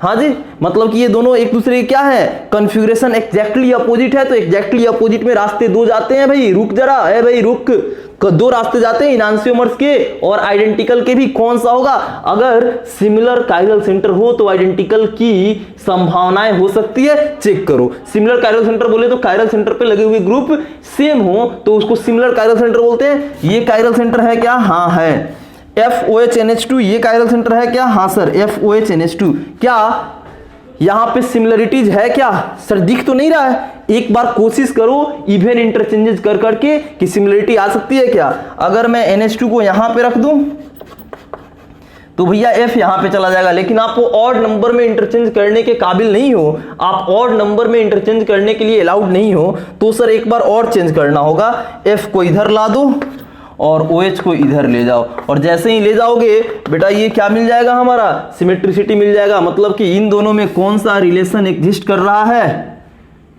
हाँ जी, मतलब कि ये दोनों एक दूसरे के क्या है, कॉन्फ़िगरेशन एग्जैक्टली अपोजिट है। तो एग्जैक्टली अपोजिट में रास्ते दो जाते हैं भाई, रुक जरा है भाई, रुक, दो रास्ते जाते हैं इनांशियोमर्स के और आइडेंटिकल के भी। कौन सा होगा, अगर सिमिलर कायरल सेंटर हो तो आइडेंटिकल की संभावनाएं हो सकती है, चेक करो। सिमिलर कायरल सेंटर बोले तो कायरल सेंटर पे लगे हुए ग्रुप सेम हो तो उसको सिमिलर कायरल सेंटर बोलते हैं। ये कायरल सेंटर है क्या, हाँ है। FOHNH2 ये कायरल सेंटर है क्या, हाँ सर FOHNH2। क्या यहां पे सिमिलरिटीज है क्या सर, दिख तो नहीं रहा है। एक बार कोशिश करो इवन इंटरचेंजेस कर करके कि सिमिलरिटी आ सकती है क्या। अगर मैं NH2 को यहां पे रख दूं तो भैया F यहां पे चला जाएगा, लेकिन आप ऑड नंबर में इंटरचेंज करने के काबिल नहीं हो, आप ऑड नंबर में इंटरचेंज करने के लिए अलाउड नहीं हो, तो सर एक बार और चेंज करना होगा। F को इधर ला दो और OH को इधर ले जाओ, और जैसे ही ले जाओगे बेटा ये क्या मिल जाएगा, हमारा सिमेट्रिसिटी मिल जाएगा। मतलब कि इन दोनों में कौन सा रिलेशन एग्जिस्ट कर रहा है,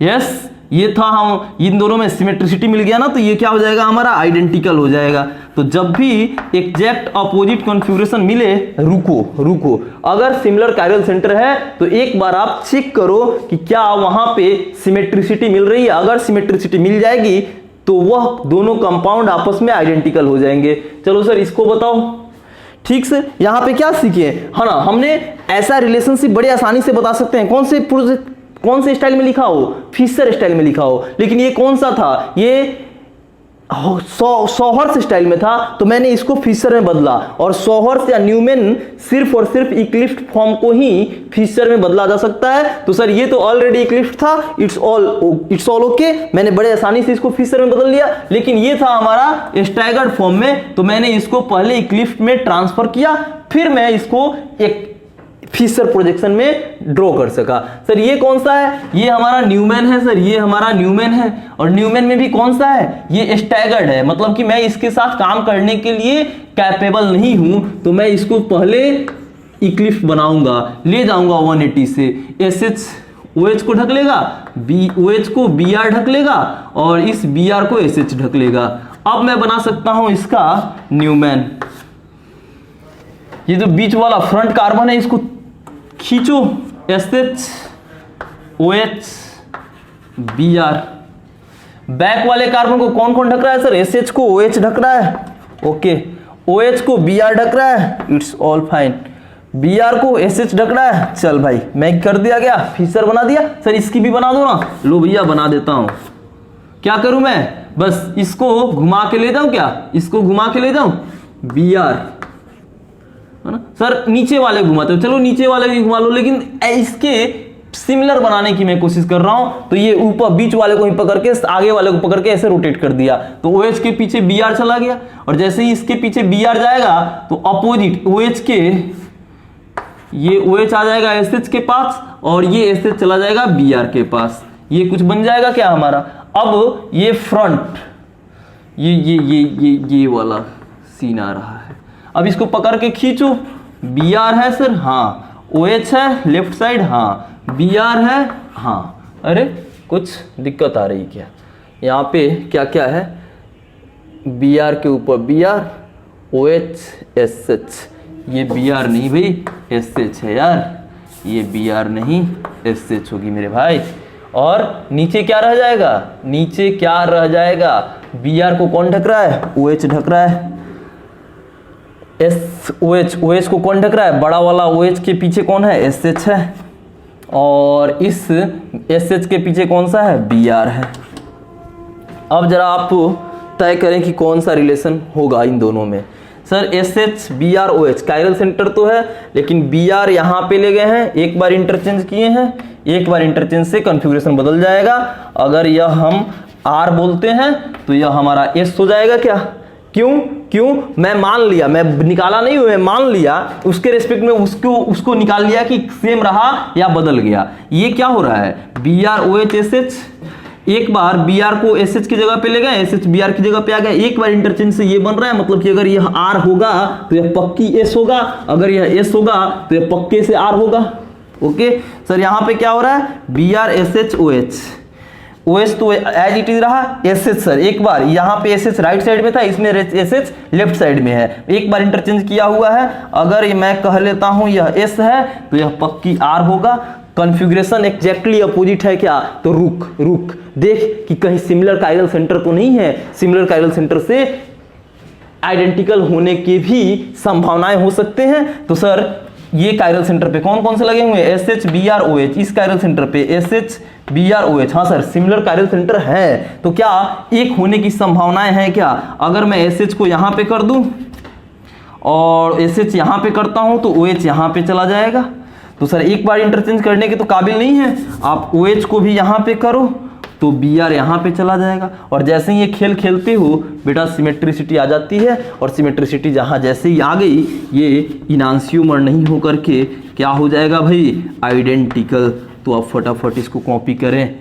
यस ये था, हम इन दोनों में सिमेट्रिसिटी मिल गया ना, तो ये क्या हो जाएगा हमारा, आइडेंटिकल हो जाएगा। तो जब भी एग्जैक्ट अपोजिट कॉन्फ़िगरेशन मिले, रुको, अगर सिमिलर कायरल सेंटर है तो एक बार आप चेक करो कि क्या वहां पे सिमेट्रिसिटी मिल रही है। अगर सिमेट्रिसिटी मिल जाएगी तो वह दोनों कंपाउंड आपस में आइडेंटिकल हो जाएंगे। चलो सर इसको बताओ। ठीक से, यहां पे क्या सीखे, हाँ ना, हमने ऐसा रिलेशनशिप बड़े आसानी से बता सकते हैं। कौन से स्टाइल में लिखा हो, फिशर स्टाइल में लिखा हो, लेकिन ये कौन सा था, ये सॉहर्स स्टाइल में था, तो मैंने इसको फिशर में बदला। और सॉहर्स या न्यूमैन सिर्फ और सिर्फ इक्लिप्स फॉर्म को ही फिशर में बदला जा सकता है। तो सर ये तो ऑलरेडी इक्लिप्स था, इट्स ऑल ओके, मैंने बड़े आसानी से इसको फिशर में बदल लिया। लेकिन ये था हमारा स्टैगर्ड फॉर्म में, तो मैंने इसको पहले इक्लिप्स में ट्रांसफर किया, फिर मैं इसको एक फिशर प्रोजेक्शन में ड्रॉ कर सका। सर ये कौन सा है, ये हमारा न्यूमैन है सर, ये हमारा न्यूमैन है। और न्यूमैन में भी कौन सा है, ये स्टैगर्ड है, मतलब कि मैं इसके साथ काम करने के लिए कैपेबल नहीं हूं, तो मैं इसको पहले इक्लिप्स बनाऊंगा, ले जाऊंगा 180 से, एसएच OH को ढक लेगा, OH को Br ढक लेगा और इस Br को SH ढक लेगा। अब मैं बना सकता हूं इसका न्यूमैन। ये जो बीच वाला फ्रंट कार्बन है इसको खींचो, SH OH Br। बैक वाले कार्बन को कौन कौन ढक रहा है सर? SH को OH ढक रहा है, ओके, OH को Br ढक रहा है, इट्स ऑल फाइन, Br को SH ढक रहा है। चल भाई मैं कर दिया गया, फीचर बना दिया। सर इसकी भी बना दो ना, लो भैया बना देता हूं। क्या करूं मैं? बस इसको घुमा के ले जाऊं, क्या इसको घुमा के ले जाऊं? Br है ना सर, नीचे वाले घुमाते हो, चलो नीचे वाले भी घुमा लो, लेकिन इसके सिमिलर बनाने की मैं कोशिश कर रहा हूं। तो ये ऊपर बीच वाले को ही पकड़ के आगे वाले को पकड़ के ऐसे रोटेट कर दिया, तो OH के पीछे Br चला गया, और जैसे ही इसके पीछे Br जाएगा तो अपोजिट OH के ये OH आ जाएगा SH के पास, और ये SH चला जाएगा Br के पास। ये कुछ बन जाएगा क्या हमारा? अब ये फ्रंट ये वाला सीन आ रहा है। अब इसको पकड़ के खींचो, Br है सर, हाँ, OH है लेफ्ट साइड, हाँ, Br है, हाँ, अरे कुछ दिक्कत आ रही क्या? यहाँ पे क्या क्या है? Br के ऊपर Br, OH SH, ये Br नहीं भाई SH है यार, ये Br नहीं SH होगी मेरे भाई। और नीचे क्या रह जाएगा? नीचे क्या रह जाएगा? Br को कौन ढक रहा है? OH ढक रहा है। OH को कौन ढक रहा है? बड़ा वाला OH के पीछे कौन है? SH है, और इस SH के पीछे कौन सा है? Br है। अब जरा आप तय करें कि कौन सा रिलेशन होगा इन दोनों में। Sir SH Br OH chiral centre तो है, लेकिन Br यहाँ पे ले गए हैं, एक बार इंटरचेंज किए हैं, एक बार इंटरचेंज से कॉन्फ़िगरेशन बदल जाएगा। अगर यह हम R बोलते हैं तो यह हमारा S हो जाएगा क्या? क्यों मैं मान लिया, मैं निकाला नहीं, मैं मान लिया, उसके रेस्पेक्ट में उसको निकाल लिया कि सेम रहा या बदल गया। ये क्या हो रहा है? Br OH SH, एक बार Br को SH की जगह पे ले गए, SH Br की जगह पे आ गया, एक बार इंटरचेंज से ये बन रहा है, मतलब कि अगर यह R होगा तो यह पक्की S होगा, अगर यह S होगा तो यह पक्के से R होगा। ओके सर, यहाँ पे क्या हो रहा है? Br SH OH, OH तो एज इट इज रहा, SH सर एक बार यहाँ पे SH राइट साइड में था, इसमें SH लेफ्ट साइड में है, एक बार इंटरचेंज किया हुआ है। अगर मैं कह लेता हूँ यह S है तो यह पक्की R होगा। कॉन्फ़िगरेशन एग्जैक्टली अपोजिट है क्या? तो रुक देख कि कहीं सिमिलर कायरल सेंटर तो नहीं है। सिमिलर कायरल सेंटर से आइडेंटिकल होने की भी संभावनाएं हो सकते हैं। तो सर ये कायरल सेंटर पे कौन कौन से लगे हुए हैं? SH Br OH, इस कायरल सेंटर पे SH Br OH, हाँ सर सिमिलर कायरल सेंटर है। तो क्या एक होने की संभावनाएं हैं क्या? अगर मैं SH को यहाँ पे कर दूं और SH यहाँ पे करता हूं तो OH यहाँ पे चला जाएगा। तो सर एक बार इंटरचेंज करने के तो काबिल नहीं है, आप OH को भी यहाँ पे करो तो Br यहाँ पे चला जाएगा। और जैसे ही ये खेल खेलते हो बेटा सिमेट्रिसिटी आ जाती है, और सिमेट्रिसिटी जहाँ जैसे ही आ गई ये इनांसियोमर नहीं हो करके क्या हो जाएगा भाई? आइडेंटिकल। तो आप फटाफट इसको कॉपी करें।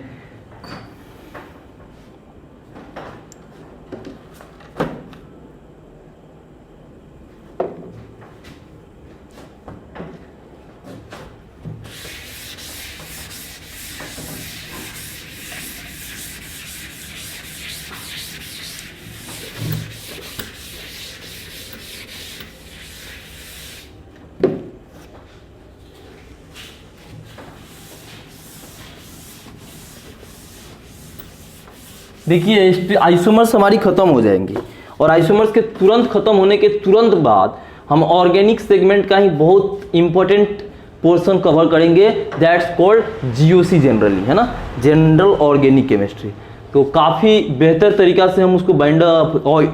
देखिए आइसोमर्स हमारी खत्म हो जाएंगी, और आइसोमर्स के तुरंत खत्म होने के तुरंत बाद हम ऑर्गेनिक सेगमेंट का ही बहुत इंपॉर्टेंट पोर्शन कवर करेंगे, दैट्स कॉल्ड GOC जनरली, है ना, जनरल ऑर्गेनिक केमिस्ट्री। तो काफ़ी बेहतर तरीका से हम उसको बाइंड अप और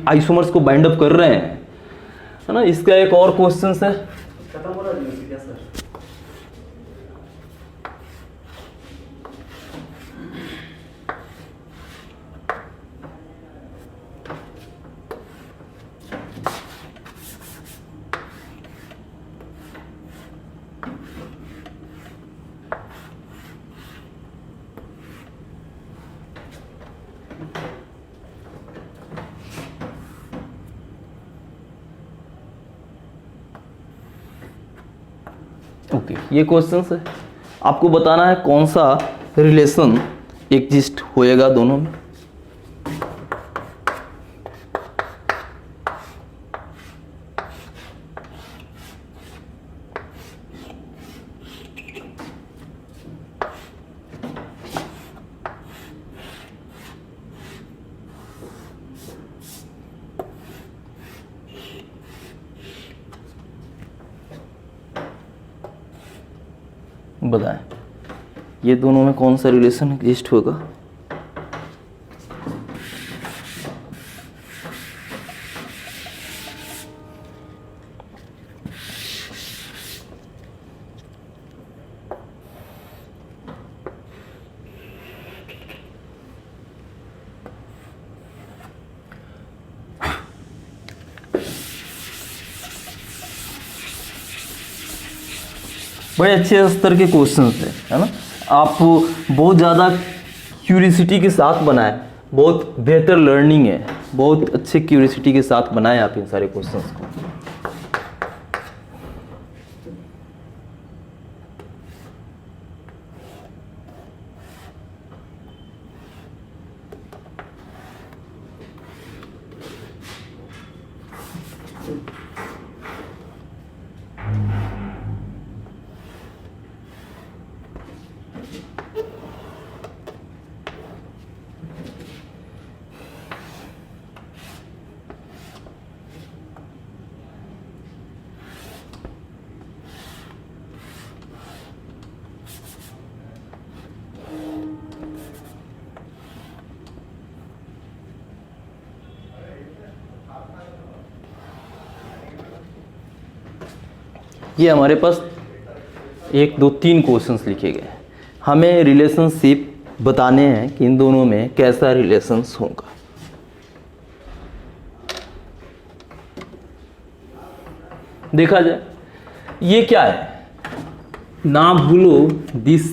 आइसोमर्स को बाइंड अप कर रहे हैं, है ना। इसका एक और क्वेश्चन है, खत्म हो रहा है क्या सर? ओके, ये क्वेश्चन है, आपको बताना है कौन सा रिलेशन एग्जिस्ट होएगा दोनों में। बताएं ये दोनों में कौन सा रिलेशन एग्जिस्ट होगा। बड़े अच्छे स्तर के क्वेश्चन है ना, आप बहुत ज़्यादा क्यूरियोसिटी के साथ बनाए, बहुत बेहतर लर्निंग है, बहुत अच्छे क्यूरियोसिटी के साथ बनाए आप इन सारे क्वेश्चंस को। ये हमारे पास 1 2 3 क्वेश्चंस लिखे गए हैं, हमें रिलेशनशिप बताने हैं कि इन दोनों में कैसा रिलेशंस होगा। देखा जाए ये क्या है, ना भूलो दिस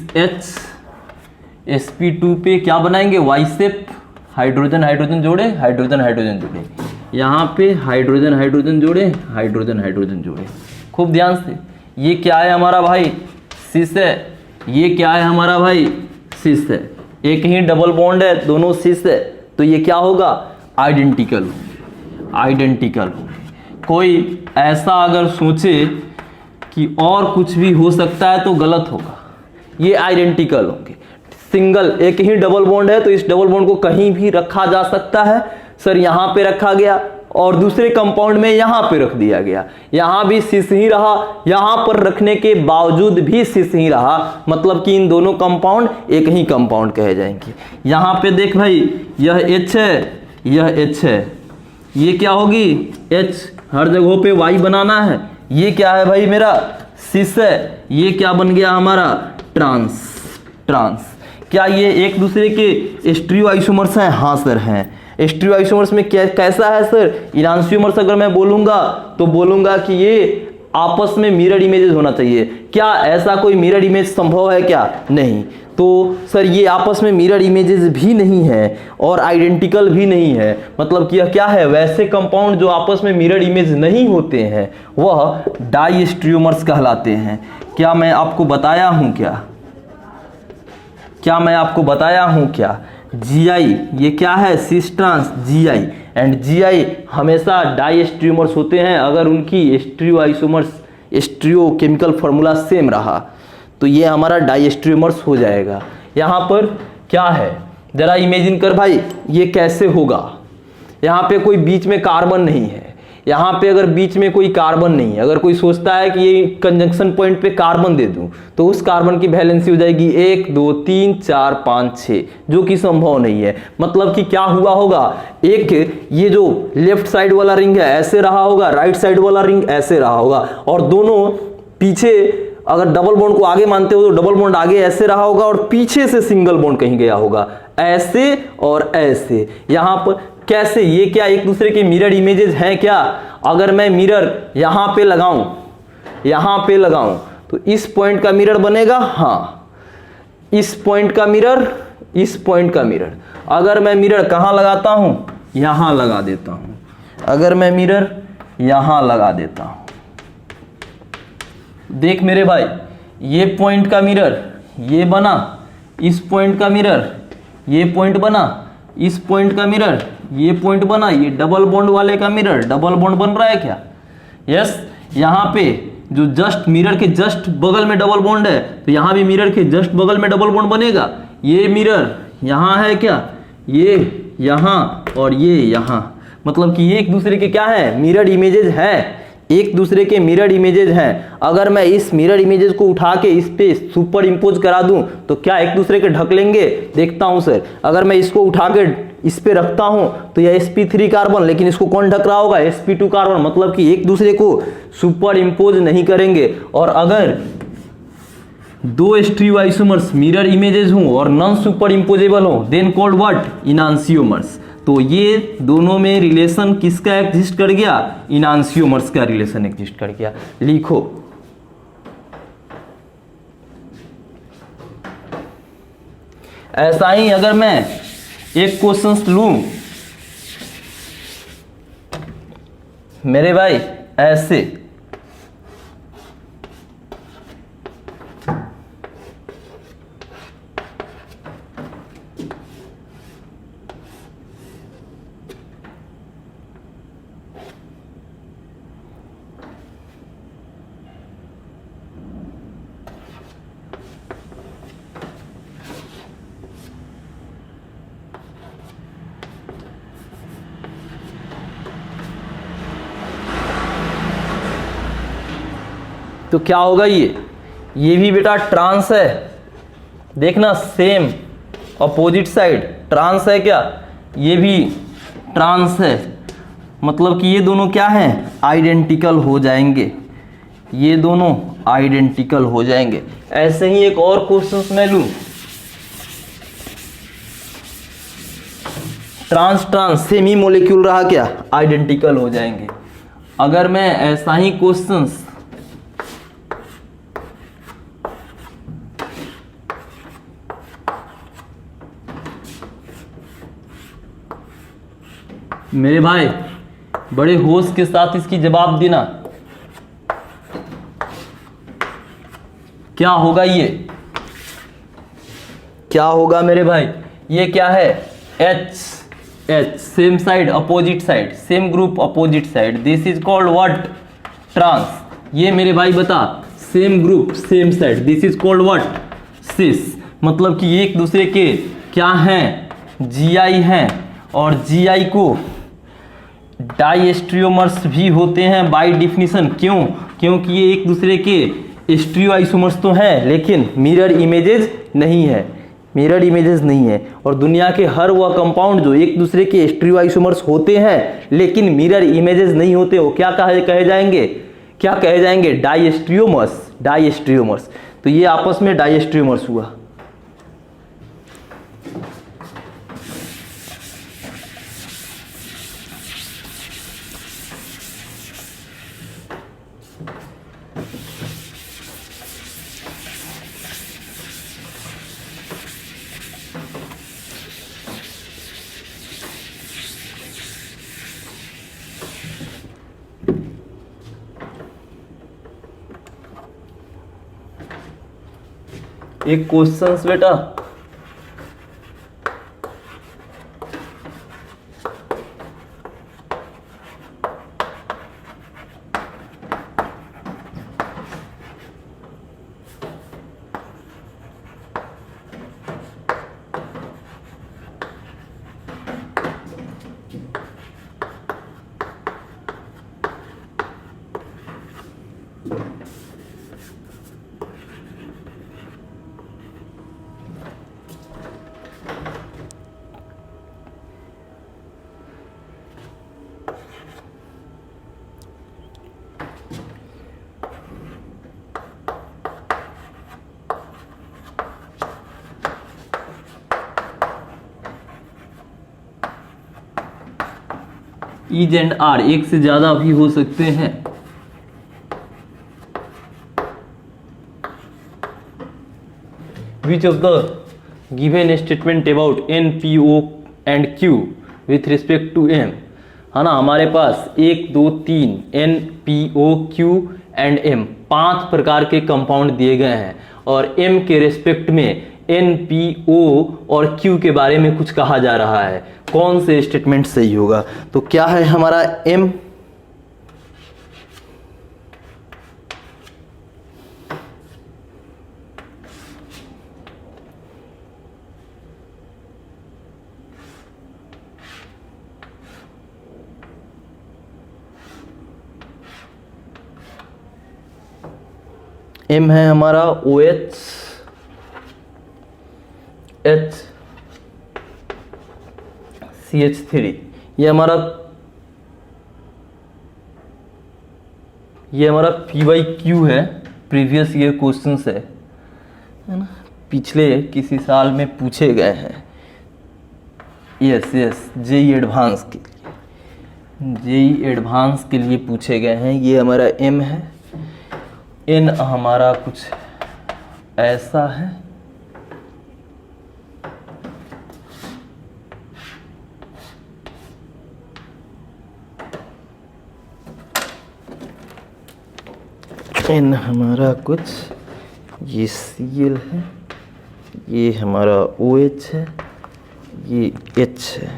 sp2 पे क्या बनाएंगे, वाई शेप, हाइड्रोजन हाइड्रोजन जोड़े, हाइड्रोजन हाइड्रोजन जोड़े, यहाँ पे हाइड्रोजन हाइड्रोजन जोड़े, हाइड्रोजन हाइड्रोजन जोड़े। खूब ध्यान से, ये क्या है हमारा भाई, सिस है, ये क्या है हमारा भाई, सिस है, एक ही डबल बॉन्ड है, दोनों सिस है, तो ये क्या होगा, आइडेंटिकल होंगे, आइडेंटिकल होंगे। कोई ऐसा अगर सोचे कि और कुछ भी हो सकता है तो गलत होगा, ये आइडेंटिकल होंगे। सिंगल एक ही डबल बॉन्ड है तो इस डबल बॉन्ड को कहीं भी रखा जा सकता है, सर यहाँ पे रखा गया और दूसरे कंपाउंड में यहाँ पे रख दिया गया, यहाँ भी सिस ही रहा, यहाँ पर रखने के बावजूद भी सिस ही रहा, मतलब कि इन दोनों कंपाउंड एक ही कंपाउंड कहे जाएंगे। यहाँ पे देख भाई, यह H है, यह H है, ये क्या होगी H, हर जगहों पे Y बनाना है, ये क्या है भाई मेरा सिस है, ये क्या बन गया हमारा ट्रांस, ट्रांस। क्या ये एक दूसरे के स्टीरियो आइसोमर्स हैं, हाँ सर हैं। स्टीरियो आइसोमर्स में कैसा है सर, इनांशियोमर्स अगर मैं बोलूंगा तो बोलूंगा कि ये आपस में मिरर इमेजेस होना चाहिए। क्या ऐसा कोई मिरर इमेज संभव है क्या, नहीं। तो सर ये आपस में मिरर इमेजेस भी नहीं है और आइडेंटिकल भी नहीं है, मतलब कि यह क्या है, वैसे कंपाउंड जो आपस में मिरर इमेज नहीं होते हैं वह डाइस्टीरियोमर्स कहलाते हैं। क्या मैं आपको बताया हूं क्या मैं आपको बताया हूं क्या, GI ये क्या है, cis trans GI, and GI हमेशा डाइस्टीरियोमर्स होते हैं अगर उनकी stereoisomers stereochemical formula same रहा, तो ये हमारा डाइस्टीरियोमर्स हो जाएगा। यहाँ पर क्या है, जरा इमेजिन कर भाई, ये कैसे होगा, यहाँ पे कोई बीच में कार्बन नहीं है, यहाँ पे अगर बीच में कोई कार्बन नहीं है, अगर कोई सोचता है कि ये कंजंक्शन पॉइंट पे कार्बन दे दूं तो उस कार्बन की वैलेंसी हो जाएगी 1 2 3 4 5 6, जो कि संभव नहीं है। मतलब कि क्या हुआ होगा, एक ये जो लेफ्ट साइड वाला रिंग है ऐसे रहा होगा, राइट साइड वाला रिंग ऐसे रहा होगा, और दोनों पीछे अगर डबल बॉन्ड को आगे मानते हो तो डबल बॉन्ड आगे ऐसे रहा होगा और पीछे से सिंगल बॉन्ड कहीं गया होगा, ऐसे और ऐसे। यहाँ पर कैसे, ये क्या एक दूसरे के मिरर इमेजेस हैं क्या। अगर मैं मिरर यहाँ पे लगाऊं तो इस पॉइंट का मिरर बनेगा, हाँ, इस पॉइंट का मिरर, इस पॉइंट का मिरर। अगर मैं मिरर कहाँ लगाता हूं, यहां लगा देता हूं, अगर मैं मिरर यहां लगा देता हूं, देख मेरे भाई ये पॉइंट का मिरर ये बना, इस पॉइंट का मिरर ये पॉइंट बना, इस पॉइंट का मिरर ये पॉइंट बना, ये डबल बॉन्ड वाले का मिरर डबल बॉन्ड बन रहा है क्या? यस, यहाँ पे जो जस्ट मिरर के जस्ट बगल में डबल बॉन्ड है तो यहाँ भी मिरर के जस्ट बगल में डबल बॉन्ड बनेगा। ये मिरर यहाँ है क्या, ये यहाँ और ये यहाँ, मतलब कि ये एक दूसरे के क्या है, मिरर इमेजेस है, एक दूसरे के मिरर इमेजेस हैं। अगर मैं इस मिरर इमेजेस को उठा के इस पे सुपर इम्पोज करा दूं तो क्या एक दूसरे के ढक लेंगे? देखता हूं सर, अगर मैं इसको उठा के इस पे रखता हूं तो यह sp3 कार्बन, लेकिन इसको कौन ढक रहा होगा? sp2 कार्बन, मतलब कि एक दूसरे को सुपर इम्पोज नहीं करेंगे। और अगर दो स्टीरियो आइसोमर्स मिरर इमेजेस हों और नॉन सुपर इम्पोजेबल हो देन कॉल्ड व्हाट? इनांसियोमर्स। तो ये दोनों में रिलेशन किसका एग्जिस्ट कर गया? इनांसियोमर्स का रिलेशन एग्जिस्ट कर गया। लिखो, ऐसा ही अगर मैं एक क्वेश्चन लूं मेरे भाई, ऐसे तो क्या होगा? ये भी बेटा ट्रांस है, देखना सेम अपोजिट साइड ट्रांस है क्या? ये भी ट्रांस है, मतलब कि ये दोनों क्या हैं? आइडेंटिकल हो जाएंगे, ये दोनों आइडेंटिकल हो जाएंगे। ऐसे ही एक और क्वेश्चन मैं लूं, ट्रांस ट्रांस सेम ही मोलिक्यूल रहा क्या? आइडेंटिकल हो जाएंगे। अगर मैं ऐसा ही क्वेश्चंस मेरे भाई बड़े होश के साथ इसकी जवाब देना, क्या होगा? ये क्या होगा मेरे भाई? ये क्या है? H same side opposite side, same group opposite side, this is called what? Trans. ये मेरे भाई बता, same group same side, this is called what? Cis. मतलब कि एक दूसरे के क्या हैं? Gi हैं, और Gi को डाइस्ट्रियोमर्स भी होते हैं बाय डिफिनीशन। क्यों? क्योंकि ये एक दूसरे के स्टीरियो आइसोमर्स तो हैं लेकिन मिरर इमेजेस नहीं है, मिरर इमेजेस नहीं है। और दुनिया के हर वह कंपाउंड जो एक दूसरे के स्टीरियो आइसोमर्स होते हैं लेकिन मिरर इमेजेस नहीं होते, वो क्या कहे जाएंगे? क्या कहे जाएंगे? डाइस्ट्रियोमर्स, डाइस्ट्रियोमर्स। तो ये आपस में डाइस्ट्रियोमर्स हुआ। एक क्वेश्चंस बेटा, इज एंड आर एक से ज्यादा भी हो सकते हैं। Which of the given statement about N P O and Q with respect to M, है ना, हमारे पास 1 2 3 N P O Q and M 5 प्रकार के कंपाउंड दिए गए हैं और M के रेस्पेक्ट में N, P, O और Q के बारे में कुछ कहा जा रहा है, कौन से स्टेटमेंट सही होगा? तो क्या है हमारा M? M है हमारा OH, H, CH3। ये हमारा PYQ है, प्रीवियस ईयर क्वेश्चंस है ना, पिछले किसी साल में पूछे गए हैं। यस जेई एडवांस के लिए पूछे गए हैं। ये हमारा M है। N हमारा कुछ ऐसा है। N हमारा कुछ ये Cl है, ये हमारा OH है, ये H है।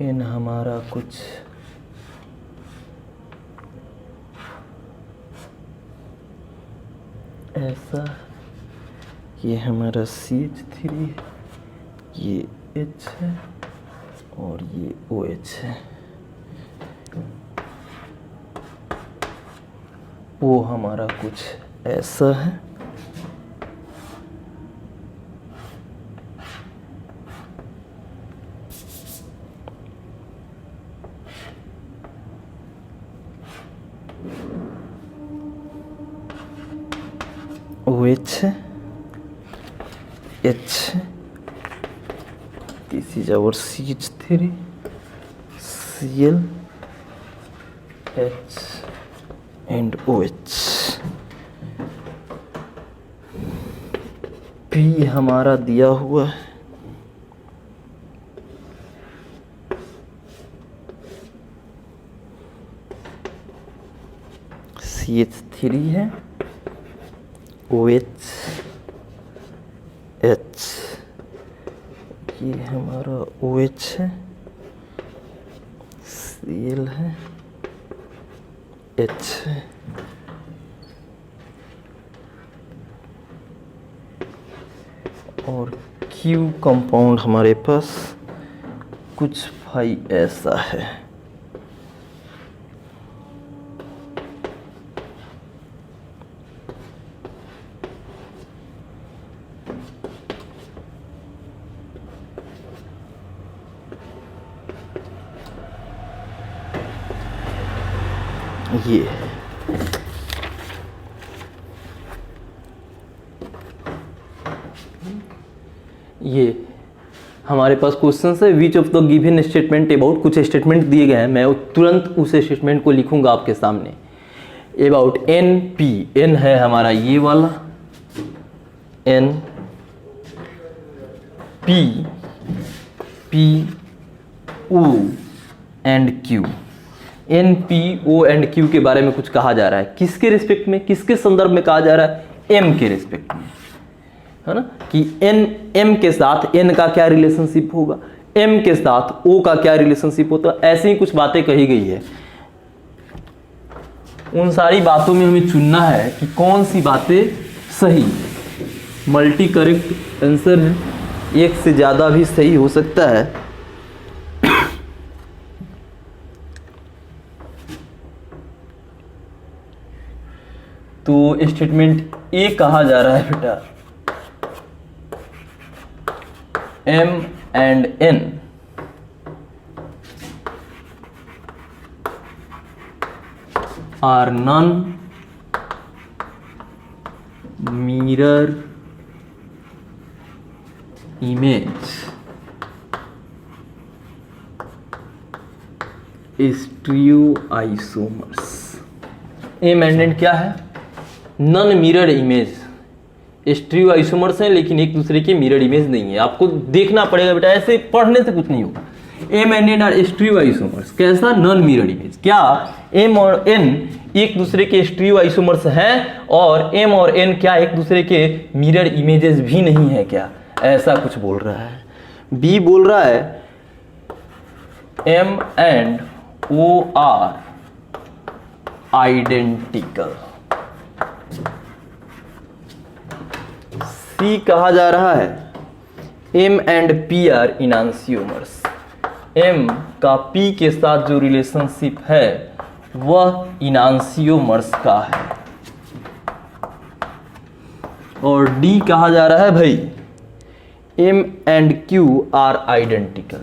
N हमारा कुछ ऐसा, ये हमारा CH3 है, ये H है और ये OH है। O हमारा कुछ ऐसा है, OH है, H है, this is our CH3, Cl, H and OH। P हमारा दिया हुआ है, CH3 है, OH, H, ये हमारा OH है, Cl है, H है, और Q कंपाउंड हमारे पास कुछ भाई ऐसा है। ये हमारे पास क्वेश्चन है, विच of the given statement about, कुछ स्टेटमेंट दिए गए हैं, मैं तुरंत उस स्टेटमेंट को लिखूंगा आपके सामने। अबाउट एन पी, एन है हमारा ये वाला, N P, P O and Q, N P O and Q के बारे में कुछ कहा जा रहा है। किसके रिस्पेक्ट में, किसके संदर्भ में कहा जा रहा है? एम के रिस्पेक्ट में, है ना, कि एन, एम के साथ एन का क्या रिलेशनशिप होगा, एम के साथ ओ का क्या रिलेशनशिप होता है, ऐसी ही कुछ बातें कही गई है। उन सारी बातों में हमें चुनना है कि कौन सी बातें सही, मल्टी करेक्ट आंसर है, एक से ज्यादा भी सही हो सकता है। तो स्टेटमेंट ए कहा जा रहा है बेटा, M and N are non-mirror image stereoisomers। M and N क्या है? नॉन मिरर इमेज स्टीरियोआइसोमर्स हैं, लेकिन एक दूसरे की मिरर इमेज नहीं है। आपको देखना पड़ेगा बेटा, ऐसे पढ़ने से कुछ नहीं होगा। M and N are stereo isomers. कैसा? Non mirror image. क्या M और N एक दूसरे के स्टीरियो आइसोमर्स हैं और M और N क्या एक दूसरे के मिरर इमेजेस भी नहीं है क्या? ऐसा कुछ बोल रहा है। B बोल रहा है M and O are identical. C कहा जा रहा है M and P are enantiomers. M का P के साथ जो रिलेशनशिप है वह इनांसियोमर्स का है। और D कहा जा रहा है भाई M and Q are identical.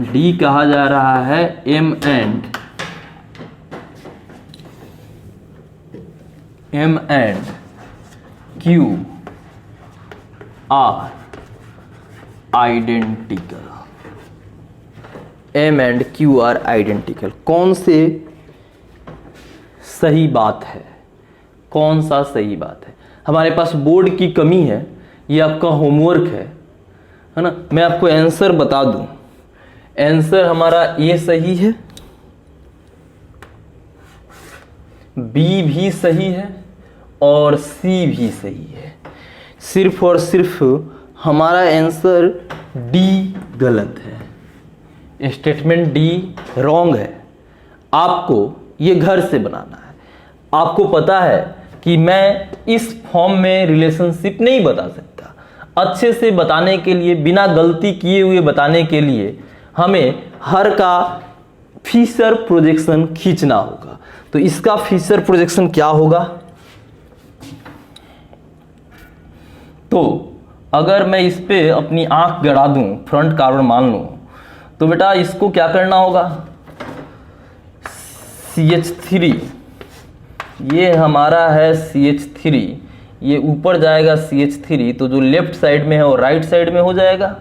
D कहा जा रहा है M and Q are identical. M and Q are identical. कौन से सही बात है? कौन सा सही बात है? हमारे पास बोर्ड की कमी है, ये आपका होमवर्क है ना। मैं आपको आंसर बता दूं, आंसर हमारा ए सही है, बी भी सही है और सी भी सही है। सिर्फ और सिर्फ हमारा आंसर डी गलत है। स्टेटमेंट डी रॉन्ग है। आपको ये घर से बनाना है। आपको पता है कि मैं इस फॉर्म में रिलेशनशिप नहीं बता सकता। अच्छे से बताने के लिए, बिना गलती किए हुए बताने के लिए हमें हर का फीचर प्रोजेक्शन खींचना होगा। तो इसका फीचर प्रोजेक्शन क्या होगा? तो अगर मैं इस पे अपनी आंख गड़ा दूं, फ्रंट कार्बन मान लूं, तो बेटा इसको क्या करना होगा? CH3, ये हमारा है CH3, ये ऊपर जाएगा CH3, तो जो लेफ्ट साइड में है वो राइट साइड में हो जाएगा।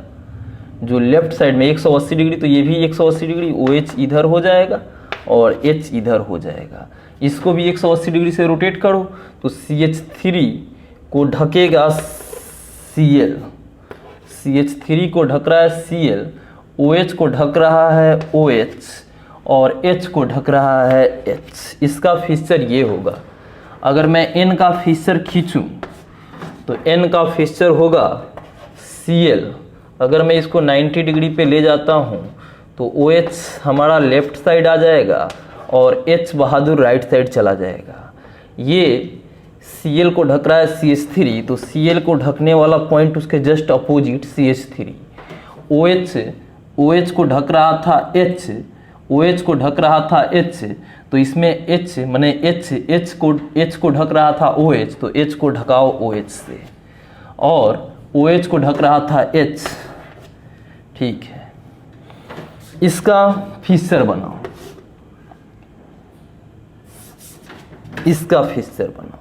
जो लेफ्ट साइड में 180 डिग्री, तो ये भी 180 डिग्री, OH इधर हो जाएगा और H इधर हो जाएगा। इसको भी 180 डिग्री से रोटेट करो तो CH3 को ढकेगा Cl, CH3 को ढक रहा है Cl, OH को ढक रहा है OH और H को ढक रहा है H। इसका फीचर ये होगा। अगर मैं N का फीचर खींचूं तो N का फीचर होगा Cl। अगर मैं इसको 90 डिग्री पे ले जाता हूं तो OH हमारा लेफ्ट साइड आ जाएगा और H बहादुर राइट साइड चला जाएगा। ये Cl को ढक रहा है CH3, तो Cl को ढकने वाला पॉइंट उसके जस्ट अपोजिट CH3। OH को ढक रहा था H, OH को ढक रहा था H, तो इसमें H माने H को ढक रहा था OH, तो H को ढकाओ OH से, और OH को ढक रहा था H। ठीक है, इसका फीचर बनाओ, इसका फीचर बनाओ।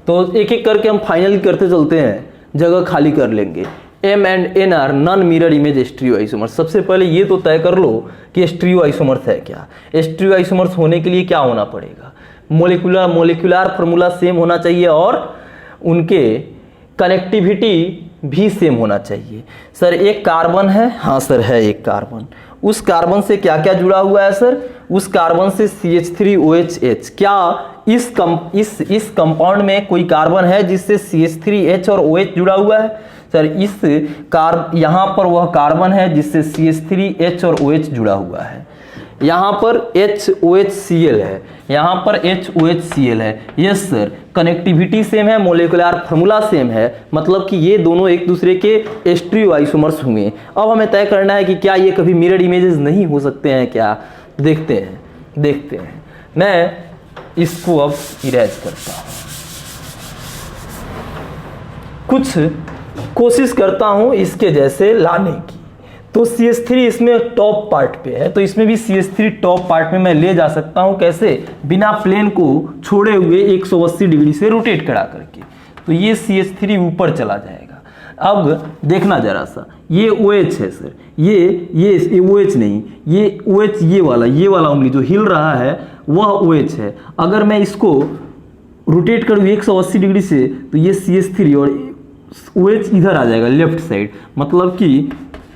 तो एक एक करके हम फाइनल करते चलते हैं, जगह खाली कर लेंगे। M and N are non mirror image stereoisomers. सबसे पहले ये तो तय कर लो कि स्टीरियो आइसोमर्स है क्या। स्टीरियो आइसोमर्स होने के लिए क्या होना पड़ेगा? मोलिकुलर फार्मूला सेम होना चाहिए और उनके कनेक्टिविटी भी सेम होना चाहिए। सर एक कार्बन है, हाँ सर है एक कार्बन। उस कार्बन से क्या क्या जुड़ा हुआ है सर? उस कार्बन से CH3OH। क्या इस कंपाउंड में कोई कार्बन है जिससे CH3H और OH जुड़ा हुआ है? सर यहाँ पर वह कार्बन है जिससे CH3H और OH जुड़ा हुआ है। यहाँ पर HOHCl है, यहाँ पर HOHCl है। यस सर, कनेक्टिविटी सेम है, मोलिकुलर फार्मूला सेम है, मतलब कि ये दोनों एक दूसरे के स्टीरियो आइसोमर्स हुए। अब हमें तय करना है कि क्या ये कभी मिरर इमेजेस नहीं हो सकते हैं क्या? देखते हैं। मैं इसको अब इरेज करता हूँ, कुछ कोशिश करता हूँ इसके जैसे लाने की। तो CH3 इसमें टॉप पार्ट पे है, तो इसमें भी CH3 टॉप पार्ट में मैं ले जा सकता हूं। कैसे? बिना प्लेन को छोड़े हुए 180 डिग्री से रोटेट करा करके। तो ये CH3 ऊपर चला जाएगा। अब देखना जरा सा, ये OH है सर, ये OH नहीं, ये OH ये वाला उंगली जो हिल रहा है वह OH है। अगर मैं इसको रोटेट करूँ 180 डिग्री से तो ये CH3 और OH इधर आ जाएगा लेफ्ट साइड, मतलब कि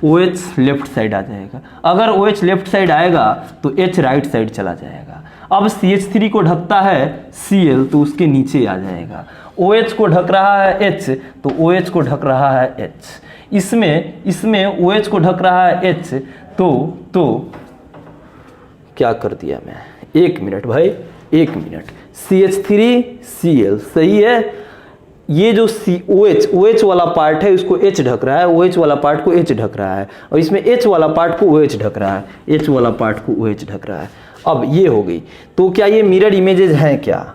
OH लेफ्ट साइड आ जाएगा। अगर OH लेफ्ट साइड आएगा तो H राइट साइड चला जाएगा। अब CH3 को ढकता है Cl तो उसके नीचे आ जाएगा। OH को ढक रहा है H तो OH को ढक रहा है H। इसमें OH को ढक रहा है H तो क्या कर दिया मैं, 1 मिनट भाई, 1 मिनट। CH3 Cl सही है। ये जो OH वाला पार्ट है उसको H ढक रहा है, OH वाला पार्ट को H ढक रहा है, और इसमें H वाला पार्ट को OH ढक रहा है, H वाला पार्ट को OH ढक रहा है। अब ये हो गई। तो क्या ये मिरर इमेजेस हैं क्या?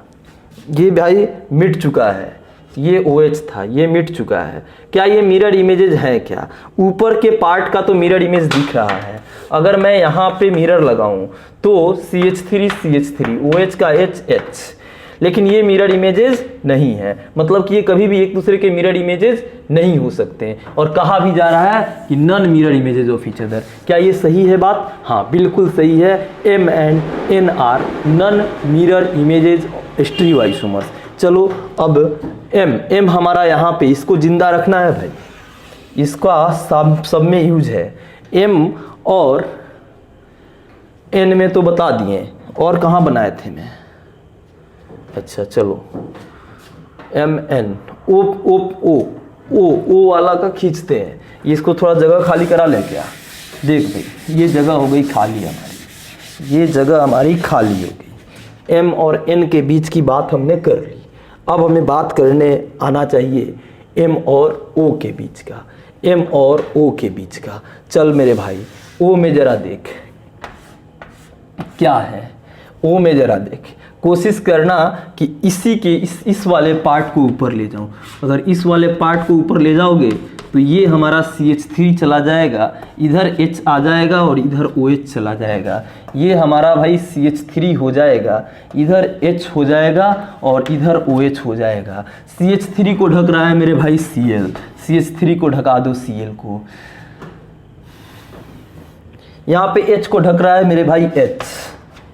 ये भाई मिट चुका है, ये OH था, ये मिट चुका है। क्या ये मिरर इमेजेस हैं क्या? ऊपर के पार्ट का तो मिरर इमेज दिख रहा है। अगर मैं यहाँ पे मिरर लगाऊं तो CH3 OH का H, लेकिन ये मिरर इमेजेस नहीं है, मतलब कि ये कभी भी एक दूसरे के मिरर इमेजेस नहीं हो सकते। और कहा भी जा रहा है कि non mirror images of each other. क्या ये सही है बात? हाँ बिल्कुल सही है। M and N are non mirror images stereoisomers. चलो अब M हमारा यहाँ पे इसको जिंदा रखना है भाई, इसका सब में यूज है। M और N में तो बता दिए, और कहाँ बनाए थे मैं? अच्छा चलो MN O वाला का खींचते हैं। इसको थोड़ा जगह खाली करा ले क्या? देख भाई ये जगह हो गई खाली हमारी, ये जगह हमारी खाली हो गई। M और N के बीच की बात हमने कर ली। अब हमें बात करने आना चाहिए M और O के बीच का, M और O के बीच का। चल मेरे भाई O में जरा देख क्या है, O में जरा देख। कोशिश करना कि इसी के इस वाले पार्ट को ऊपर ले जाऊं। अगर इस वाले पार्ट को ऊपर ले जाओगे तो ये हमारा CH3 चला जाएगा, इधर H आ जाएगा और इधर OH चला जाएगा। ये हमारा भाई CH3 हो जाएगा, इधर H हो जाएगा और इधर OH हो जाएगा। CH3 को ढक रहा है मेरे भाई Cl, CH3 को ढका दो Cl को। यहाँ पे H को ढक रहा है मेरे भाई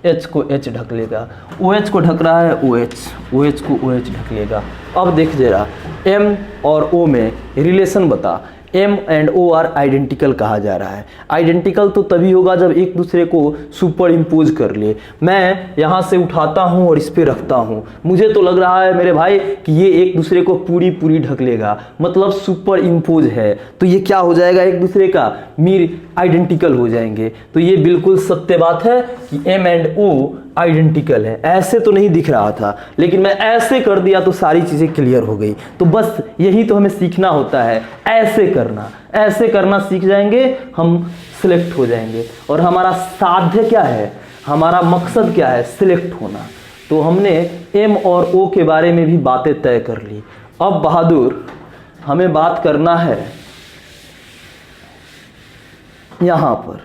H को H ढक लेगा। OH को ढक रहा है OH को OH ढक लेगा। अब देख जरा M और O में रिलेशन बता। M and O are identical कहा जा रहा है। आइडेंटिकल तो तभी होगा जब एक दूसरे को सुपर इम्पोज कर ले। मैं यहाँ से उठाता हूँ और इस पर रखता हूँ, मुझे तो लग रहा है मेरे भाई कि ये एक दूसरे को पूरी ढक लेगा, मतलब सुपर इम्पोज है। तो ये क्या हो जाएगा, एक दूसरे का आइडेंटिकल हो जाएंगे। तो ये बिल्कुल सत्य बात है कि M एंड O आइडेंटिकल है। ऐसे तो नहीं दिख रहा था, लेकिन मैं ऐसे कर दिया तो सारी चीज़ें क्लियर हो गई। तो बस यही तो हमें सीखना होता है, ऐसे करना सीख जाएंगे हम, सिलेक्ट हो जाएंगे। और हमारा साध्य क्या है, हमारा मकसद क्या है, सिलेक्ट होना। तो हमने M और O के बारे में भी बातें तय कर ली। अब बहादुर हमें बात करना है यहाँ पर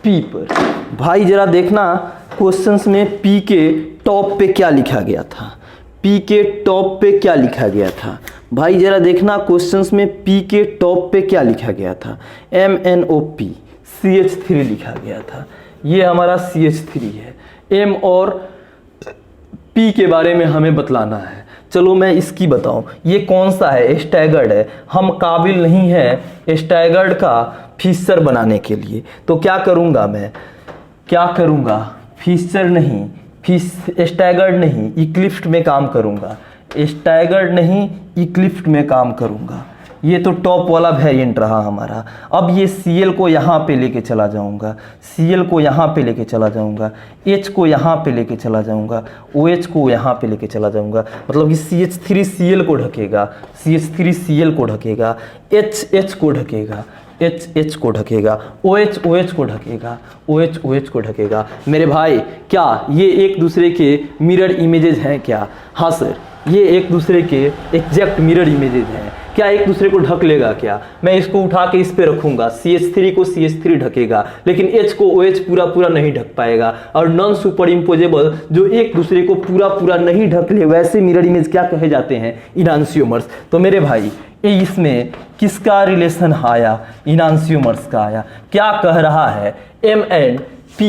P पर। भाई जरा देखना क्वेश्चंस में P के टॉप पे क्या लिखा गया था, P के टॉप पे क्या लिखा गया था। भाई जरा देखना क्वेश्चंस में P के टॉप पे क्या लिखा गया था। MnOP CH3 लिखा गया था। ये हमारा CH3 है। M और P के बारे में हमें बतलाना है। चलो मैं इसकी बताऊं, ये कौन सा है, स्टैगर्ड है। हम काबिल नहीं है स्टैगर्ड का फीचर बनाने के लिए। तो क्या करूंगा मैं, क्या करूंगा, फीचर नहीं, स्टैगर्ड नहीं, इक्लिप्स में काम करूंगा। स्टैगर्ड नहीं, इक्लिप्स में काम करूंगा। ये तो टॉप वाला वेरिएंट रहा हमारा। अब ये Cl को यहाँ पे लेके चला जाऊंगा, Cl को यहाँ पे लेके चला जाऊंगा, H को यहाँ पे लेके चला जाऊंगा, OH को यहाँ पे लेके चला जाऊंगा। मतलब कि CH3 Cl को ढकेगा, CH3 Cl को ढकेगा, H को ढकेगा, H को ढकेगा, OH को ढकेगा, OH को ढकेगा। मेरे भाई क्या ये एक दूसरे के मिरर इमेजेस हैं क्या? हाँ सर, ये एक दूसरे के एग्जैक्ट मिरर इमेजेस हैं। क्या एक दूसरे को ढक लेगा क्या? मैं इसको उठा के इस पे रखूंगा, CH3 को CH3 ढकेगा, लेकिन H को OH पूरा नहीं ढक पाएगा। और नॉन सुपर इम्पोजेबल जो एक दूसरे को पूरा नहीं ढक ले, वैसे मिरर इमेज क्या कहे जाते हैं, इनांसियोमर्स। तो मेरे भाई इसमें किसका रिलेशन आया, इनांसियोमर्स का आया। क्या कह रहा है, M एंड P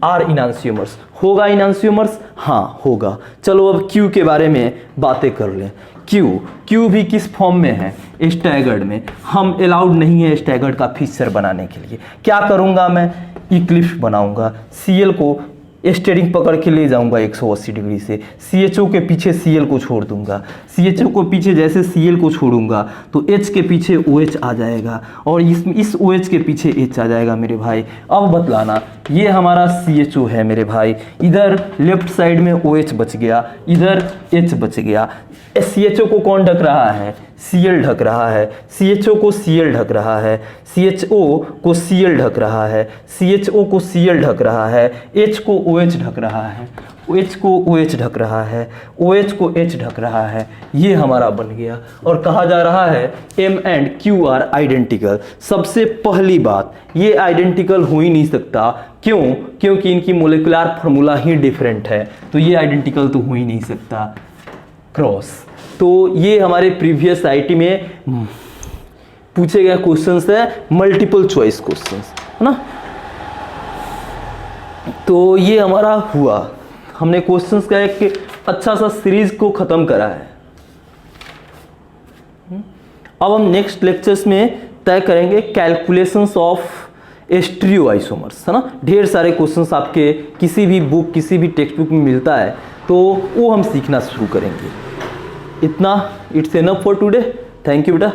आर इनांसियोमर्स। होगा इनांसियोमर्स? हाँ होगा। चलो अब Q के बारे में बातें कर लें। क्यू भी किस फॉर्म में है, स्टैगर्ड में। हम अलाउड नहीं है स्टैगर्ड का फिक्सर बनाने के लिए। क्या करूँगा मैं, इक्लिप्स बनाऊँगा, Cl को स्टीयरिंग पकड़ के ले जाऊंगा 180 डिग्री से, CHO के पीछे Cl को छोड़ दूंगा, CHO को पीछे जैसे Cl को छोड़ूंगा तो H के पीछे OH आ जाएगा और इस OH के पीछे H आ जाएगा मेरे भाई। अब बतलाना, ये हमारा CHO है मेरे भाई, इधर लेफ्ट साइड में OH बच गया, इधर H बच गया। CHO को कौन ढक रहा है, Cl ढक रहा है, CHO को Cl ढक रहा है, CHO को Cl ढक रहा है, CHO को Cl ढक रहा है, H को OH ढक रहा है, OH को OH ढक रहा है, OH को H ढक रहा है। ये हमारा बन गया और कहा जा रहा है M and Q are identical. सबसे पहली बात, ये आइडेंटिकल हो ही नहीं सकता, क्यों? क्योंकि इनकी मोलिकुलर फार्मूला ही डिफरेंट है, तो ये आइडेंटिकल तो हो ही नहीं सकता। क्रॉस, तो ये हमारे प्रीवियस आईटी में पूछे गए क्वेश्चंस है, मल्टीपल चॉइस क्वेश्चंस, है ना। तो ये हमारा हुआ, हमने क्वेश्चंस का एक अच्छा सा सीरीज को खत्म करा है। अब हम नेक्स्ट लेक्चर्स में तय करेंगे कैलकुलेशंस ऑफ स्टीरियोआइसोमर्स, है ना। ढेर सारे क्वेश्चंस आपके किसी भी बुक, किसी भी टेक्स्ट बुक में मिलता है, तो वो हम सीखना शुरू करेंगे। इतना, it's enough for today. Thank you बेटा।